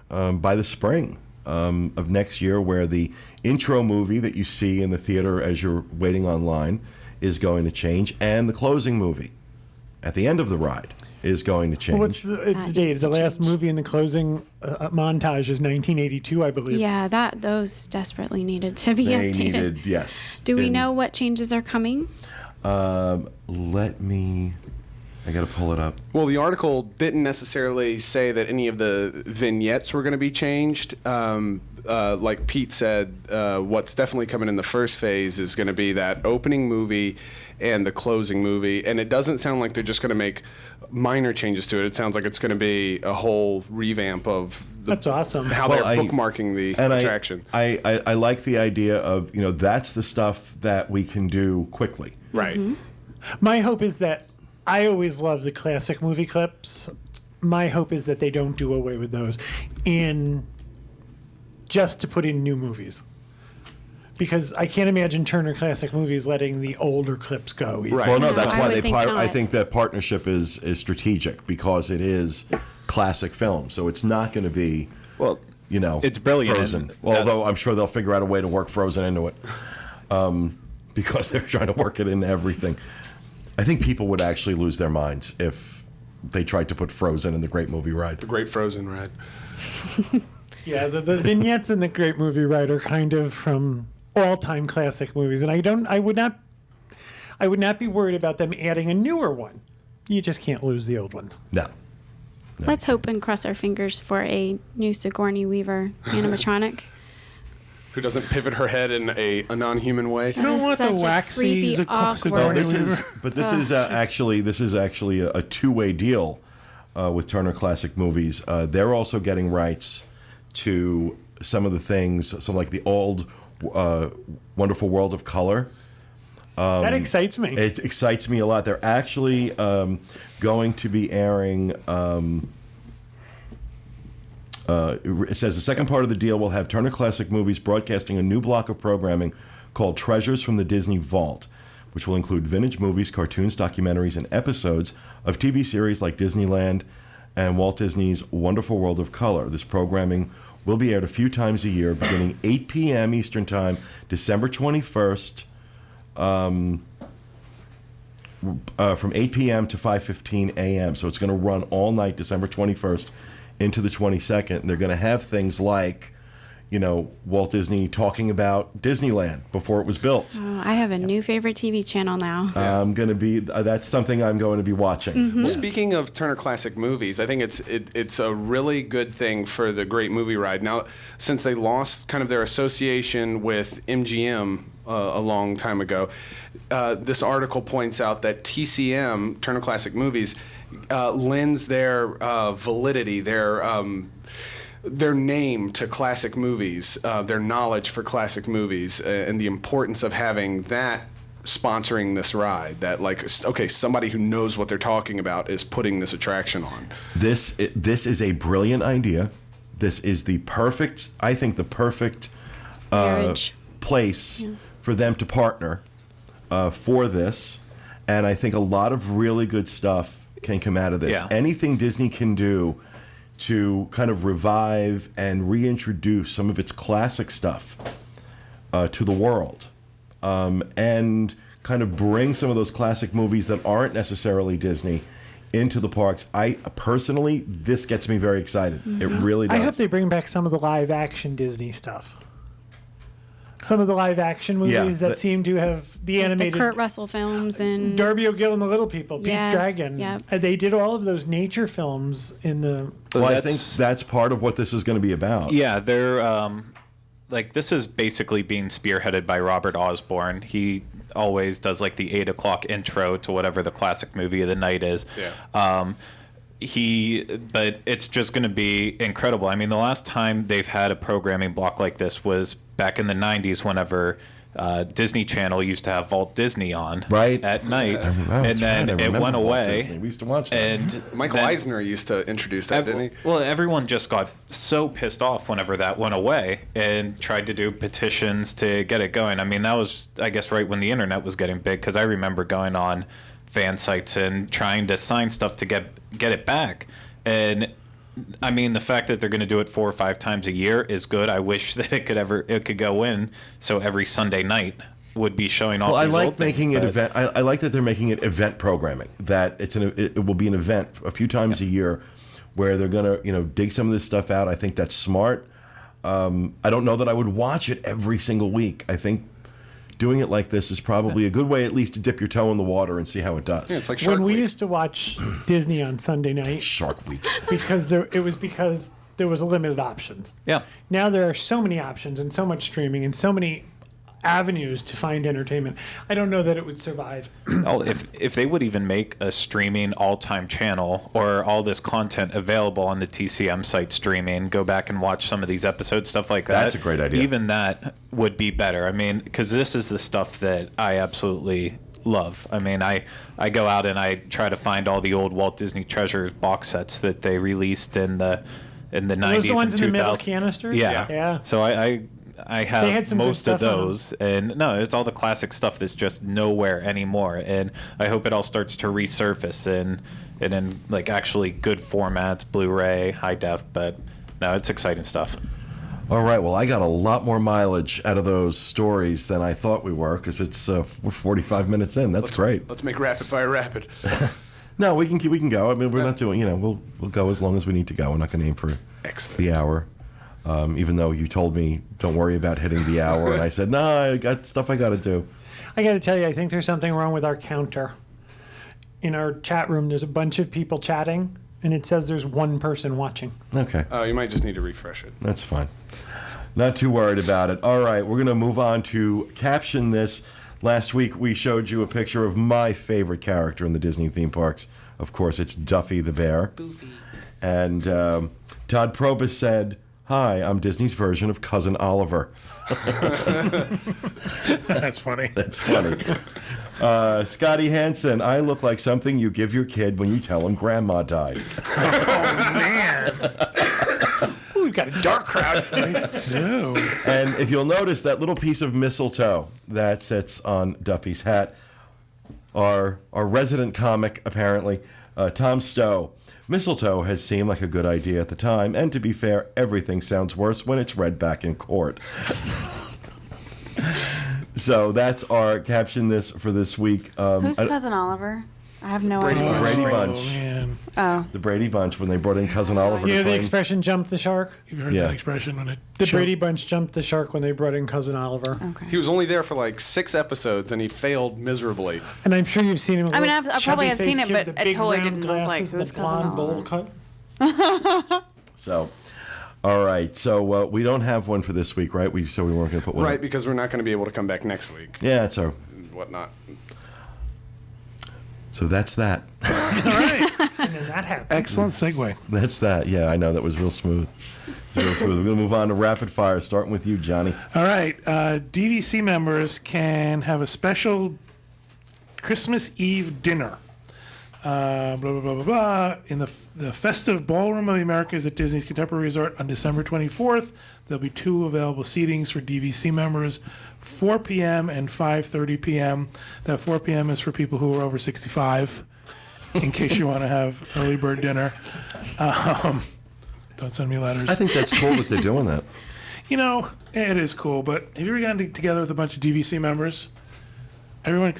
by the spring of next year, where the intro movie that you see in the theater as you're waiting online is going to change, and the closing movie at the end of the ride is going to change. Well, what's the date? The last movie in the closing montage is 1982, I believe. Yeah, those desperately needed to be They updated. needed, yes. Do we know what changes are coming? I got to pull it up. Well, the article didn't necessarily say that any of the vignettes were going to be changed. Like Pete said, what's definitely coming in the first phase is going to be that opening movie and the closing movie. And it doesn't sound like they're just going to make minor changes to it. It sounds like it's going to be a whole revamp of That's awesome. how they're bookmarking the attraction. I like the idea of, that's the stuff that we can do quickly. Right. Mm-hmm. My hope is that I always love the classic movie clips. My hope is that they don't do away with those just to put in new movies. Because I can't imagine Turner Classic Movies letting the older clips go either. Right. Well, no, No, that's I why would think I not. think that partnership is strategic, because it is classic film. So it's not going to be, Well, it's brilliant. Frozen. And Although I'm sure they'll figure out a way to work Frozen into it, because they're trying to work it into everything. I think people would actually lose their minds if they tried to put Frozen in the Great Movie Ride. The Great Frozen Ride. Yeah, the vignettes in the Great Movie Ride are kind of from all-time classic movies, and I would not be worried about them adding a newer one. You just can't lose the old ones. No. Let's hope and cross our fingers for a new Sigourney Weaver animatronic. Who doesn't pivot her head in a non-human way. You don't is want the such a waxy creepy, Sigourney awkward- This is actually a two-way deal with Turner Classic Movies. They're also getting rights to some of the things, some like the old Wonderful World of Color. That excites me. It excites me a lot. They're actually going to be airing. It says the second part of the deal will have Turner Classic Movies broadcasting a new block of programming called Treasures from the Disney Vault, which will include vintage movies, cartoons, documentaries, and episodes of TV series like Disneyland and Walt Disney's Wonderful World of Color. This programming will be aired a few times a year, beginning 8 p.m. Eastern Time, December 21st, from 8 p.m. to 5:15 a.m. So it's going to run all night, December 21st into the 22nd. And they're going to have things like, Walt Disney talking about Disneyland before it was built. Oh, I have a new favorite TV channel now. That's something I'm going to be watching. Mm-hmm. Well, speaking of Turner Classic Movies, I think it's a really good thing for the Great Movie Ride. Now, since they lost kind of their association with MGM a long time ago, this article points out that TCM, Turner Classic Movies, lends their validity, their name to classic movies, their knowledge for classic movies, and the importance of having that sponsoring this ride. That somebody who knows what they're talking about is putting this attraction on. This is a brilliant idea. This is the perfect Marriage. place for them to partner for this, and I think a lot of really good stuff can come out of this. Yeah. Anything Disney can do to kind of revive and reintroduce some of its classic stuff to the world, and kind of bring some of those classic movies that aren't necessarily Disney into the parks. This gets me very excited. Mm-hmm. It really does. I hope they bring back some of the live action Disney stuff. Some of the live action movies that seem to have the animated The Kurt Russell films and Darby O'Gill and the Little People, Pete's Yes, Dragon. yep. They did all of those nature films in the. Well, I think that's part of what this is going to be about. Yeah, they're this is basically being spearheaded by Robert Osborne. He always does the 8 o'clock intro to whatever the classic movie of the night is. Yeah. But it's just going to be incredible. I mean, the last time they've had a programming block like this was back in the 90s, whenever Disney Channel used to have Walt Disney on at night, and then it went away. We used to watch that. And Michael Eisner used to introduce that, didn't he? Well, everyone just got so pissed off whenever that went away and tried to do petitions to get it going. I mean, that was, I guess, right when the internet was getting big, because I remember going on fan sites and trying to sign stuff to get it back. And I mean, the fact that they're going to do it 4 or 5 times a year is good. I wish that it could go in so every Sunday night would be showing off. Well, I these like old making things, it event. I like that they're making it event programming. That it will be an event a few times a year, where they're going to dig some of this stuff out. I think that's smart. I don't know that I would watch it every single week. I think doing it like this is probably a good way, at least, to dip your toe in the water and see how it does. Yeah, it's like Shark When we Week. used to watch Disney on Sunday night, Shark Week. because there was a limited options. Yeah. Now there are so many options and so much streaming and so many avenues to find entertainment. I don't know that it would survive. Oh, if they would even make a streaming all-time channel, or all this content available on the TCM site streaming, go back and watch some of these episodes, stuff like that. That's a great idea. Even that would be better. I mean, because this is the stuff that I absolutely love. I mean, I go out and I try to find all the old Walt Disney Treasures box sets that they released in the 90s Those the ones and in the metal 2000s. canisters? Yeah. Yeah. So I They have had some good most of stuff on 'em. those, and no, it's all the classic stuff that's just nowhere anymore. And I hope it all starts to resurface and in actually good formats, Blu-ray, high def. But no, it's exciting stuff. All right. Well, I got a lot more mileage out of those stories than I thought we were, because we're 45 minutes in. That's great. Let's make rapid fire rapid. No, we can go. I mean, we're not doing. We'll go as long as we need to go. We're not going to aim for the hour. Even though you told me don't worry about hitting the hour, and I said no, I got stuff I got to do. I got to tell you, I think there's something wrong with our counter. In our chat room, there's a bunch of people chatting, and it says there's one person watching. Okay. Oh, you might just need to refresh it. That's fine. Not too worried about it. All right, we're going to move on to Caption This. Last week, we showed you a picture of my favorite character in the Disney theme parks. Of course, it's Duffy the Bear. Goofy. And Todd Probus said, "Hi, I'm Disney's version of Cousin Oliver." That's funny. That's funny. Scotty Hansen, "I look like something you give your kid when you tell him grandma died." Oh, man. Ooh, we've got a dark crowd. And if you'll notice, that little piece of mistletoe that sits on Duffy's hat our resident comic, apparently, Tom Stowe. Mistletoe has seemed like a good idea at the time, and to be fair, everything sounds worse when it's read back in court. So that's our caption for this week. Who's Cousin Oliver? I have no idea. Brady Oh, Bunch. man. Oh. The Brady Bunch, when they brought in Cousin Oliver You to know the claim. expression "jump the shark"? You've heard Yeah. that expression when it The Brady Bunch jumped the shark when they brought in Cousin Oliver. Okay. He was only there for like 6 episodes and he failed miserably. And I'm sure you've seen him. I mean, I probably have seen it, but I totally didn't. I was like, the who's Cousin blonde bowl Oliver? cut. So, all right. So we don't have one for this week, right? So we weren't going to put one. Right, up. because we're not going to be able to come back next week. Yeah. So Whatnot. that's that. All right. And then that happened. Excellent segue. That's that. Yeah, I know that was real smooth. Real smooth. We're going to move on to rapid fire, starting with you, Johnny. All right. DVC members can have a special Christmas Eve dinner. Blah, blah, blah, blah, blah. In the festive ballroom of the Americas at Disney's Contemporary Resort on December 24th, there'll be 2 available seatings for DVC members, 4 p.m. and 5:30 p.m. That 4 p.m. is for people who are over 65, in case you want to have early bird dinner. Don't send me letters. I think that's cool that they're doing that. You know, it is cool, but have you ever gotten together with a bunch of DVC members? Everyone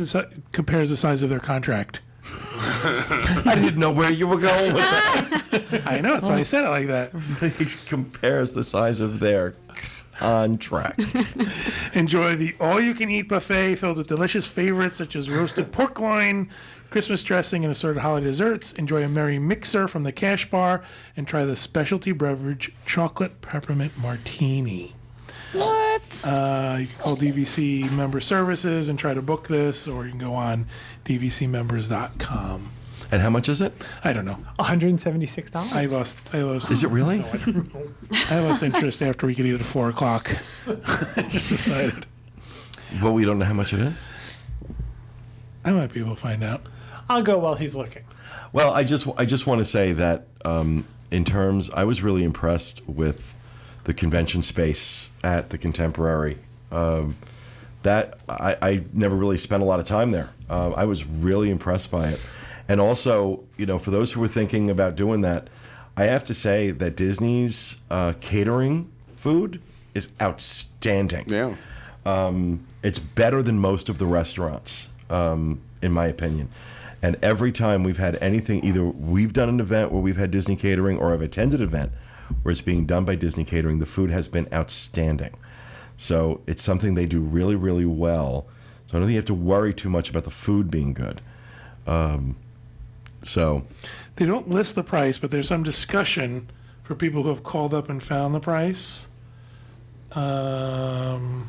compares the size of their contract. I didn't know where you were going with that. I know, that's why I said it like that. He compares the size of their contract. Enjoy the all-you-can-eat buffet filled with delicious favorites such as roasted pork loin, Christmas dressing, and assorted holiday desserts. Enjoy a merry mixer from the cash bar, and try the specialty beverage chocolate peppermint martini. What? You can call DVC member services and try to book this, or you can go on dvcmembers.com. And how much is it? I don't know. $176. I lost. Is it really? I lost interest after we could eat at 4 o'clock. I just decided Well, we don't know how much it is. I might be able to find out. I'll go while he's looking. Well, I just want to say that in terms, I was really impressed with the convention space at the Contemporary. That I never really spent a lot of time there. I was really impressed by it. And also, you know, for those who were thinking about doing that, I have to say that Disney's catering food is outstanding. Yeah. It's better than most of the restaurants, in my opinion. And every time we've had anything, either we've done an event where we've had Disney catering, or I've attended an event where it's being done by Disney catering, the food has been outstanding. So it's something they do really, really well. So I don't think you have to worry too much about the food being good. So They don't list the price, but there's some discussion for people who have called up and found the price. Looks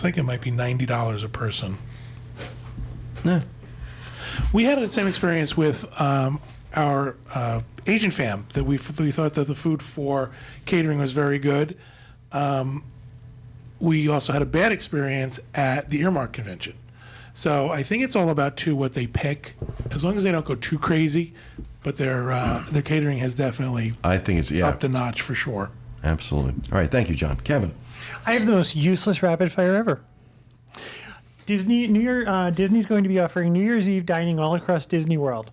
like it might be $90 a person. yeah. We had the same experience with our Asian fam, that we thought that the food for catering was very good. We also had a bad experience at the Earmark convention. So I think it's all about too what they pick, as long as they don't go too crazy. But their catering has definitely I think it's, yeah, upped a notch for sure. absolutely. All right, thank you, John. Kevin. I have the most useless rapid fire ever. Disney's going to be offering New Year's Eve dining all across Disney World.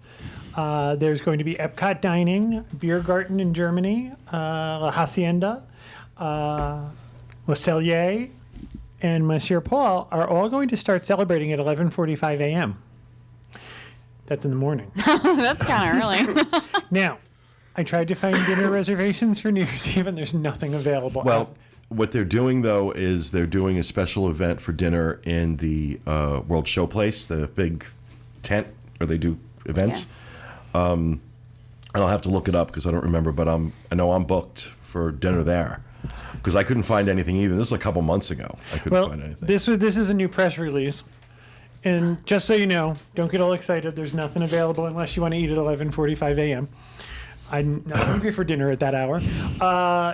There's going to be Epcot dining, Biergarten in Germany, La Hacienda, Le Cellier, and Monsieur Paul are all going to start celebrating at 11:45 a.m. That's in the morning. That's kind of early. Now, I tried to find dinner reservations for New Year's Eve, and there's nothing available. Well, what they're doing, though, is they're doing a special event for dinner in the World Showplace, the big tent where they do events. Yeah. And I'll have to look it up because I don't remember, but I know I'm booked for dinner there because I couldn't find anything either. This was a couple months ago. I couldn't find anything. This is a new press release. And just so you know, don't get all excited. There's nothing available unless you want to eat at 11:45 a.m. I'm not hungry for dinner at that hour.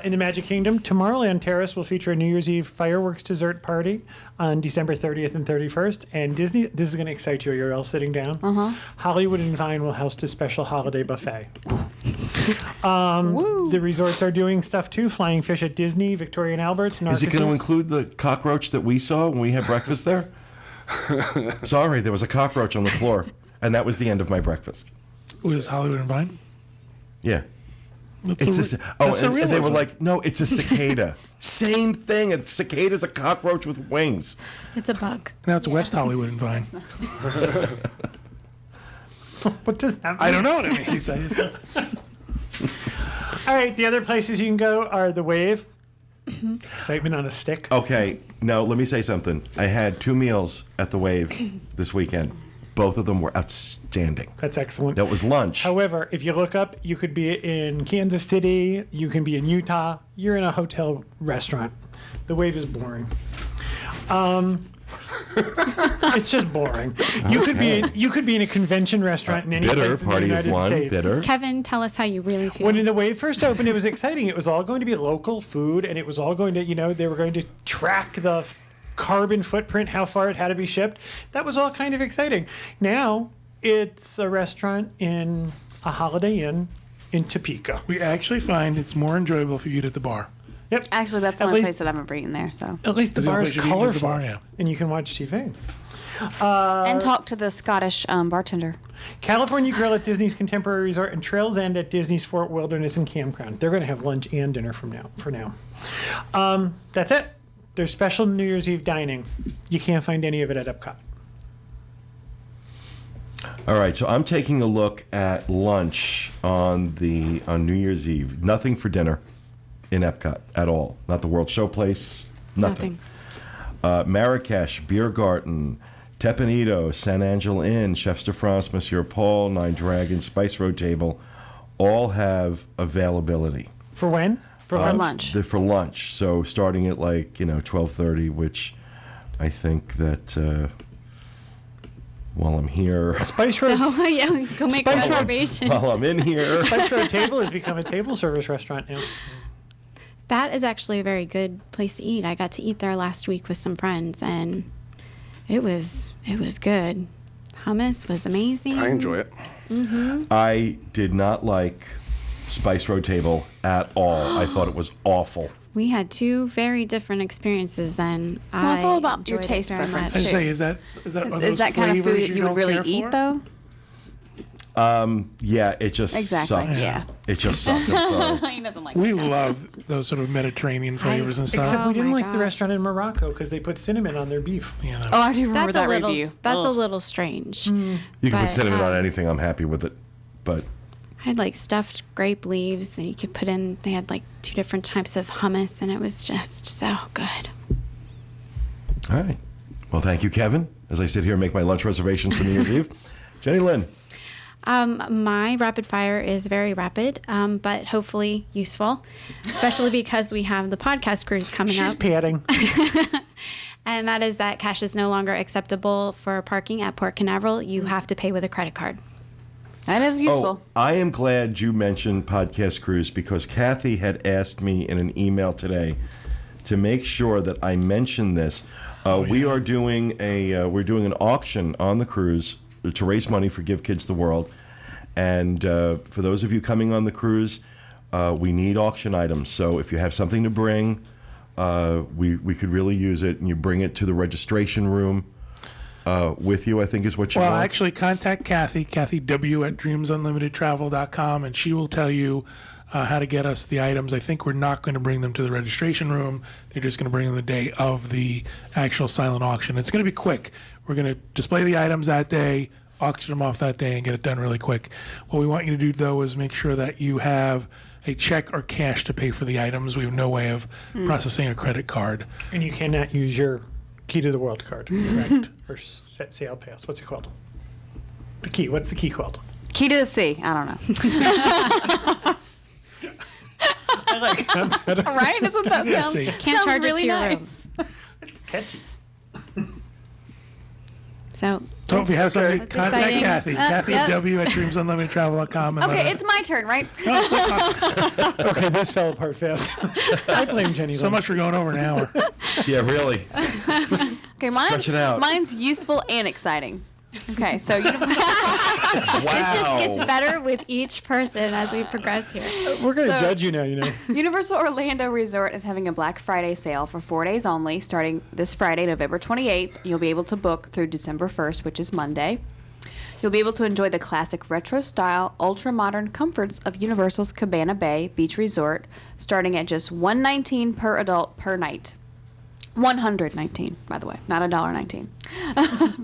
In the Magic Kingdom, Tomorrowland Terrace will feature a New Year's Eve fireworks dessert party on December 30th and 31st. And Disney, this is going to excite you. You're all sitting down. Hollywood and Vine will host a special holiday buffet. The resorts are doing stuff too. Flying Fish at Disney, Victoria and Albert's. Is it going to include the cockroach that we saw when we had breakfast there? Sorry, there was a cockroach on the floor, and that was the end of my breakfast. Was Hollywood and Vine? Yeah. That's And a they were realism. like, no, it's a cicada. Same thing. A cicada's a cockroach with wings. It's a bug. Now it's West Hollywood and Vine. What does that mean? I don't know what it means. I just, All right, the other places you can go are the Wave. Excitement on a stick. Okay, now let me say something. I had 2 meals at the Wave this weekend. Both of them were outstanding. That's excellent. That was lunch. However, if you look up, you could be in Kansas City, you can be in Utah, you're in a hotel restaurant. The Wave is boring. It's just boring. You could be in a convention restaurant in any Bitter, place in the party of United one, States. bitter. Kevin, tell us how you really feel. When the Wave first opened, it was exciting. It was all going to be local food, and it was all going to, they were going to track the carbon footprint, how far it had to be shipped. That was all kind of exciting. Now it's a restaurant in a Holiday Inn in Topeka. we actually find it's more enjoyable if you eat at the bar. Yep. Actually, that's the At only least- place that I've ever eaten there. So At least the Is the bar only is place you've eaten is the colorful, bar, yeah. and you can watch TV. and talk to the Scottish bartender. California Grill at Disney's Contemporary Resort and Trails End at Disney's Fort Wilderness and Campground. They're going to have lunch and dinner for now. That's it. There's special New Year's Eve dining. You can't find any of it at Epcot. All right, so I'm taking a look at lunch on New Year's Eve. Nothing for dinner in Epcot at all. Not the World Showplace. Nothing. Marrakesh, Beer Garden, Tepanito, San Angel Inn, Chefs de France, Monsieur Paul, Nine Dragons, Spice Road Table, all have availability. For when? For lunch? For lunch. So starting at 12:30, which I think that while I'm here, Spice Road. So, yeah, go make a Spice Road- reservation. while I'm in here, Spice Road Table has become a table service restaurant now. That is actually a very good place to eat. I got to eat there last week with some friends, and it was good. Hummus was amazing. I enjoy it. I did not like Spice Road Table at all. I thought it was awful. We had 2 very different experiences then. Well, it's all about your enjoyed it taste very preference, much. I say, is that are Is those that kind of flavors food that you would don't really care eat, for? though? Yeah, it just Exactly. sucked. Yeah. It just sucked. I'm sorry. He doesn't like We that. love those sort of Mediterranean flavors and stuff. Except we Oh didn't my like the gosh. restaurant in Morocco because they put cinnamon on their beef. You know. Oh, I do remember That's that a little. review. That's a Ugh. little strange. You can But, put cinnamon on anything. I'm happy with it. But I had like stuffed grape leaves that you could put in. They had like 2 different types of hummus, and it was just so good. all right. Well, thank you, Kevin. As I sit here and make my lunch reservations for New Year's Eve, Jenny Lynn. My rapid fire is very rapid, but hopefully useful, especially because we have the podcast cruise coming She's up. padding. And that is that cash is no longer acceptable for parking at Port Canaveral. You have to pay with a credit card. That is useful. Oh, I am glad you mentioned Podcast Cruise because Kathy had asked me in an email today to make sure that I mention this. We are doing we're doing an auction on the cruise to raise money for Give Kids the World, and for those of you coming on the cruise, we need auction items. So if you have something to bring, we could really use it, and you bring it to the registration room with you. I think is what you Well, want. actually, contact Kathy W at dreamsunlimitedtravel.com, and she will tell you how to get us the items. I think we're not going to bring them to the registration room. They're just going to bring them the day of the actual silent auction. It's going to be quick. We're going to display the items that day, auction them off that day, and get it done really quick. What we want you to do, though, is make sure that you have a check or cash to pay for the items. We have no way of processing a credit card. And you cannot use your Key to the World card, correct? Or set sail pass. What's it called? The key. What's the key called? Key to the sea. I don't know. I like that better. Right? Doesn't that sound, See. Can't sounds charge really it to your nice. room. Catchy. So So if you have something, That's contact exciting. Kathy. Kathy Yep. W at dreamsunlimitedtravel.com. Okay, it's my turn, right? Okay, this fell apart fast. I blame Jenny. so Lynn. much for going over an hour. yeah, really. Okay, Stretch it out. mine's useful and exciting. Okay, so It just gets better with each person as we progress here. We're going to So- judge you now, you know. Universal Orlando Resort is having a Black Friday sale for 4 days only, starting this Friday, November 28th. You'll be able to book through December 1st, which is Monday. You'll be able to enjoy the classic retro-style, ultra-modern comforts of Universal's Cabana Bay Beach Resort, starting at just $119 per adult per night. $119, by the way, not $1.19.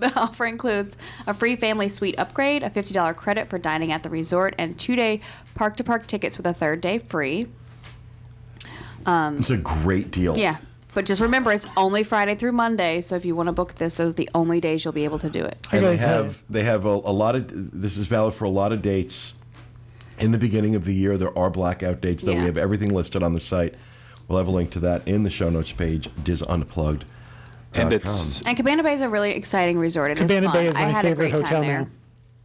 The offer includes a free family suite upgrade, a $50 credit for dining at the resort, and 2-day park-to-park tickets with a third day free. It's a great deal. Yeah, but just remember, it's only Friday through Monday, so if you want to book this, those are the only days you'll be able to do it. I And gotta tell you. they have a lot of, this is valid for a lot of dates. In the beginning of the year, there are blackout dates, though Yeah. we have everything listed on the site. We'll have a link to that in the show notes page, Unplugged. And it's And Cabana Bay is a really exciting resort. It Cabana is fun. Bay is I my had a favorite great hotel time there. now.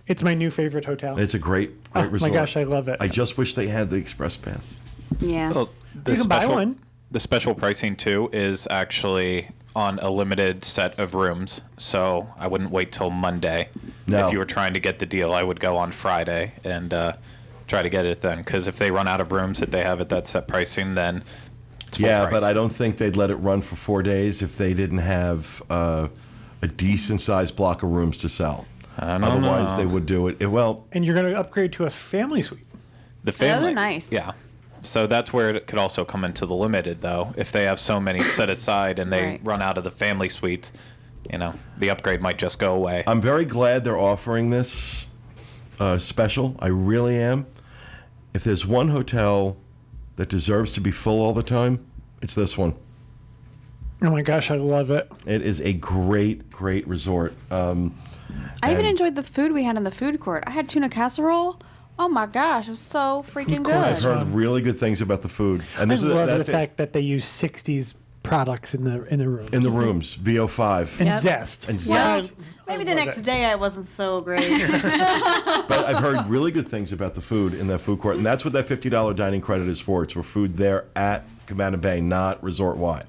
It's my new favorite hotel. It's a great Oh, resort. my gosh, I love it. I just wish they had the express pass. Yeah. well, the You can buy one. The special pricing too is actually on a limited set of rooms, so I wouldn't wait till Monday. No. If you were trying to get the deal, I would go on Friday and try to get it then. Because if they run out of rooms that they have at that set pricing, then it's full Yeah, price. but I don't think they'd let it run for 4 days if they didn't have a decent sized block of rooms to sell. I don't Otherwise, know. they would do it. Well, And you're going to upgrade to a family suite. The those are family, nice. Yeah. So that's where it could also come into the limited, though. If they have so many set aside and they Right. run out of the family suites, the upgrade might just go away. I'm very glad they're offering this special. I really am. If there's one hotel that deserves to be full all the time, it's this one. Oh my gosh, I love it. It is a great, great resort. I even enjoyed the food we had in the food court. I had tuna casserole. Oh my gosh, it was so freaking court I've is good. heard really good things about the food. And I this is love the that fact that they use 60s products in the room. in the rooms, VO5 and Yep. zest. and Well, zest. maybe the next day I wasn't so great. But I've heard really good things about the food in that food court, and that's what that $50 dining credit is for. It's for food there at Cabana Bay, not resort wide.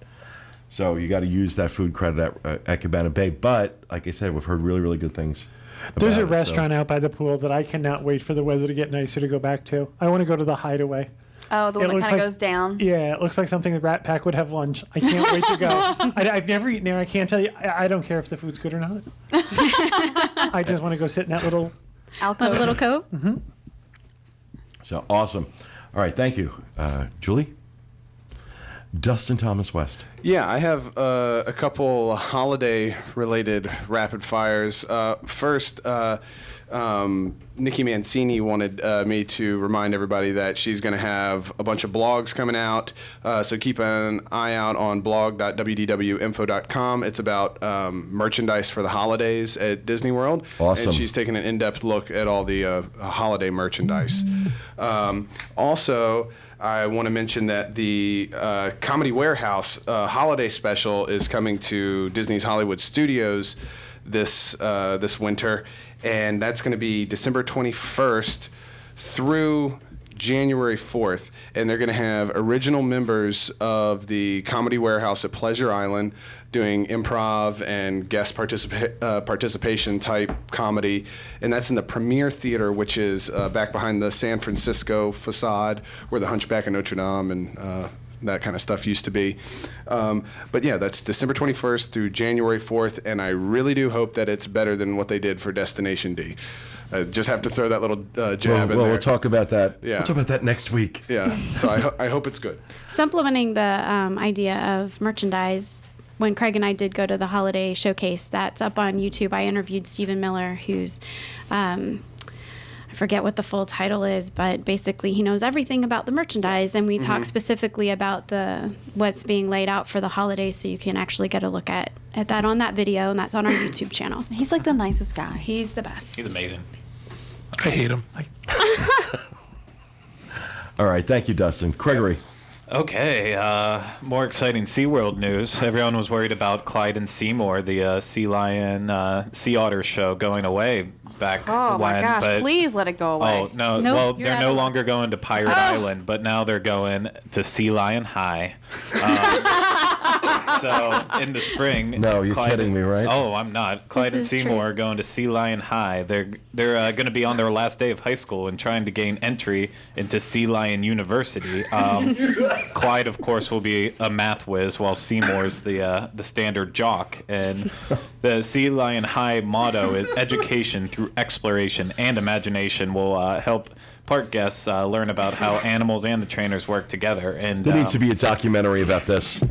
So you got to use that food credit at Cabana Bay. But like I said, we've heard really, really good things. There's a about it, so- restaurant out by the pool that I cannot wait for the weather to get nicer to go back to. I want to go to the Hideaway. Oh, the It one that looks kind of like- goes down. Yeah, it looks like something the Rat Pack would have lunch. I can't wait to go. I've never eaten there. I can't tell you. I don't care if the food's good or not. I just want to go sit in that little. Alcove. A little coat. So awesome. All right, thank you, Julie. Dustin Thomas West. Yeah, I have a couple holiday-related rapid fires. First, Nikki Mancini wanted me to remind everybody that she's going to have a bunch of blogs coming out. So keep an eye out on blog.wdwinfo.com. It's about merchandise for the holidays at Disney World. Awesome. And she's taking an in-depth look at all the holiday merchandise. Also, I want to mention that the Comedy Warehouse holiday special is coming to Disney's Hollywood Studios this winter, and that's going to be December 21st through January 4th, and they're going to have original members of the Comedy Warehouse at Pleasure Island doing improv and guest participation type comedy, and that's in the Premier Theater, which is back behind the San Francisco facade where the Hunchback of Notre Dame and that kind of stuff used to be. But yeah, that's December 21st through January 4th, and I really do hope that it's better than what they did for Destination D. I just have to throw that little jab in there. We'll talk about that. Yeah. We'll talk about that next week. Yeah, so I hope it's good. Supplementing the idea of merchandise, when Craig and I did go to the holiday showcase, that's up on YouTube. I interviewed Stephen Miller, who's I forget what the full title is, but basically he knows everything about the merchandise, and we talk specifically about what's being laid out for the holidays, so you can actually get a look at that on that video, and that's on our YouTube channel. He's like the nicest guy. He's the best. He's amazing. I hate him. All right, thank you, Dustin. Gregory. Okay, more exciting SeaWorld news. Everyone was worried about Clyde and Seamore, the sea lion, sea otter show going away back Oh when. my gosh! But, Please let it go away. oh, no. Nope, Well, you're they're out no of luck. longer going to Pirate Island, but now they're going to Sea Lion High. So, in the spring... No, you're Clyde kidding me, right? Oh, I'm not. Clyde and is true. Seamore are going to Sea Lion High. They're going to be on their last day of high school and trying to gain entry into Sea Lion University. Clyde, of course, will be a math whiz, while Seamore's the standard jock. And the Sea Lion High motto is education through exploration and imagination will help park guests learn about how animals and the trainers work together. And There needs to be a documentary about this.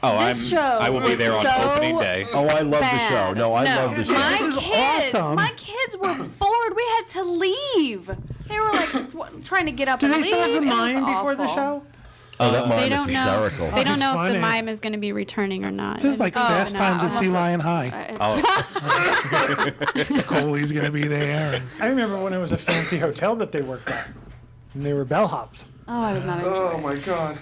This show I will be was there on so opening day. Oh, I love the show. bad. No, I love the show. My This is kids, awesome. my kids were bored. We had to leave. They were like trying to get up Do and they leave. still have the It was mime before the awful. show? Oh, that They mime is don't know. hysterical. They don't know if funny. the mime is going to be returning or not. It's like Fast no, Times at unless Sea it- Lion High. Coley's going to be there. And I remember when it was a fancy hotel that they worked at, and they were bellhops. Oh, I did not enjoy Oh it. my God.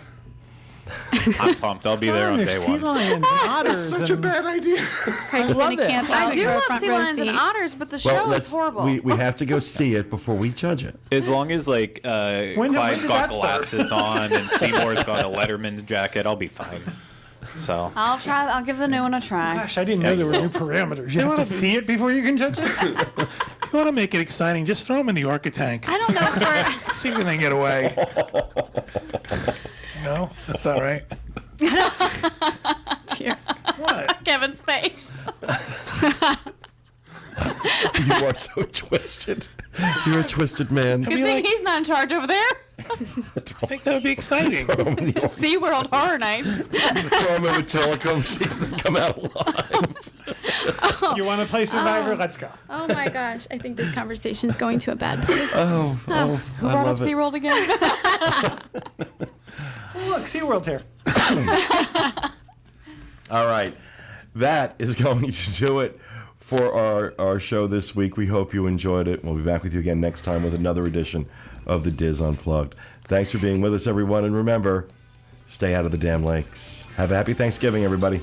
I'm pumped. I'll be there on There's day sea one. lions and otters. Such a and- bad idea. Craig's love going to it. camp I out do for a love front sea row lions and seat. otters, but the show is horrible. We have to go see it before we judge it. As long as like when Clyde's did got that start? glasses on and Seymour's got a Letterman jacket, I'll be fine. So I'll try. I'll give the new one a try. Gosh, I didn't know there were new parameters. You have to see it before you can judge it? you want to make it exciting, just throw them in the Orca tank. I don't know for See if they get away. No? That's all right. dear. What? Kevin's face. You are so twisted. You're a twisted man. Good thing he's not in charge over there. I think that would be exciting. SeaWorld Horror Nights. Throw him in with telecom, see if they come out alive. You want to play Survivor? Let's go. Oh my gosh, I think this conversation's going to a bad place. Oh, Who I brought up love it. SeaWorld again? Look, SeaWorld's here. All right. That is going to do it for our show this week. We hope you enjoyed it. We'll be back with you again next time with another edition of the Diz Unplugged. Thanks for being with us, everyone. And remember, stay out of the damn lakes. Have a happy Thanksgiving, everybody.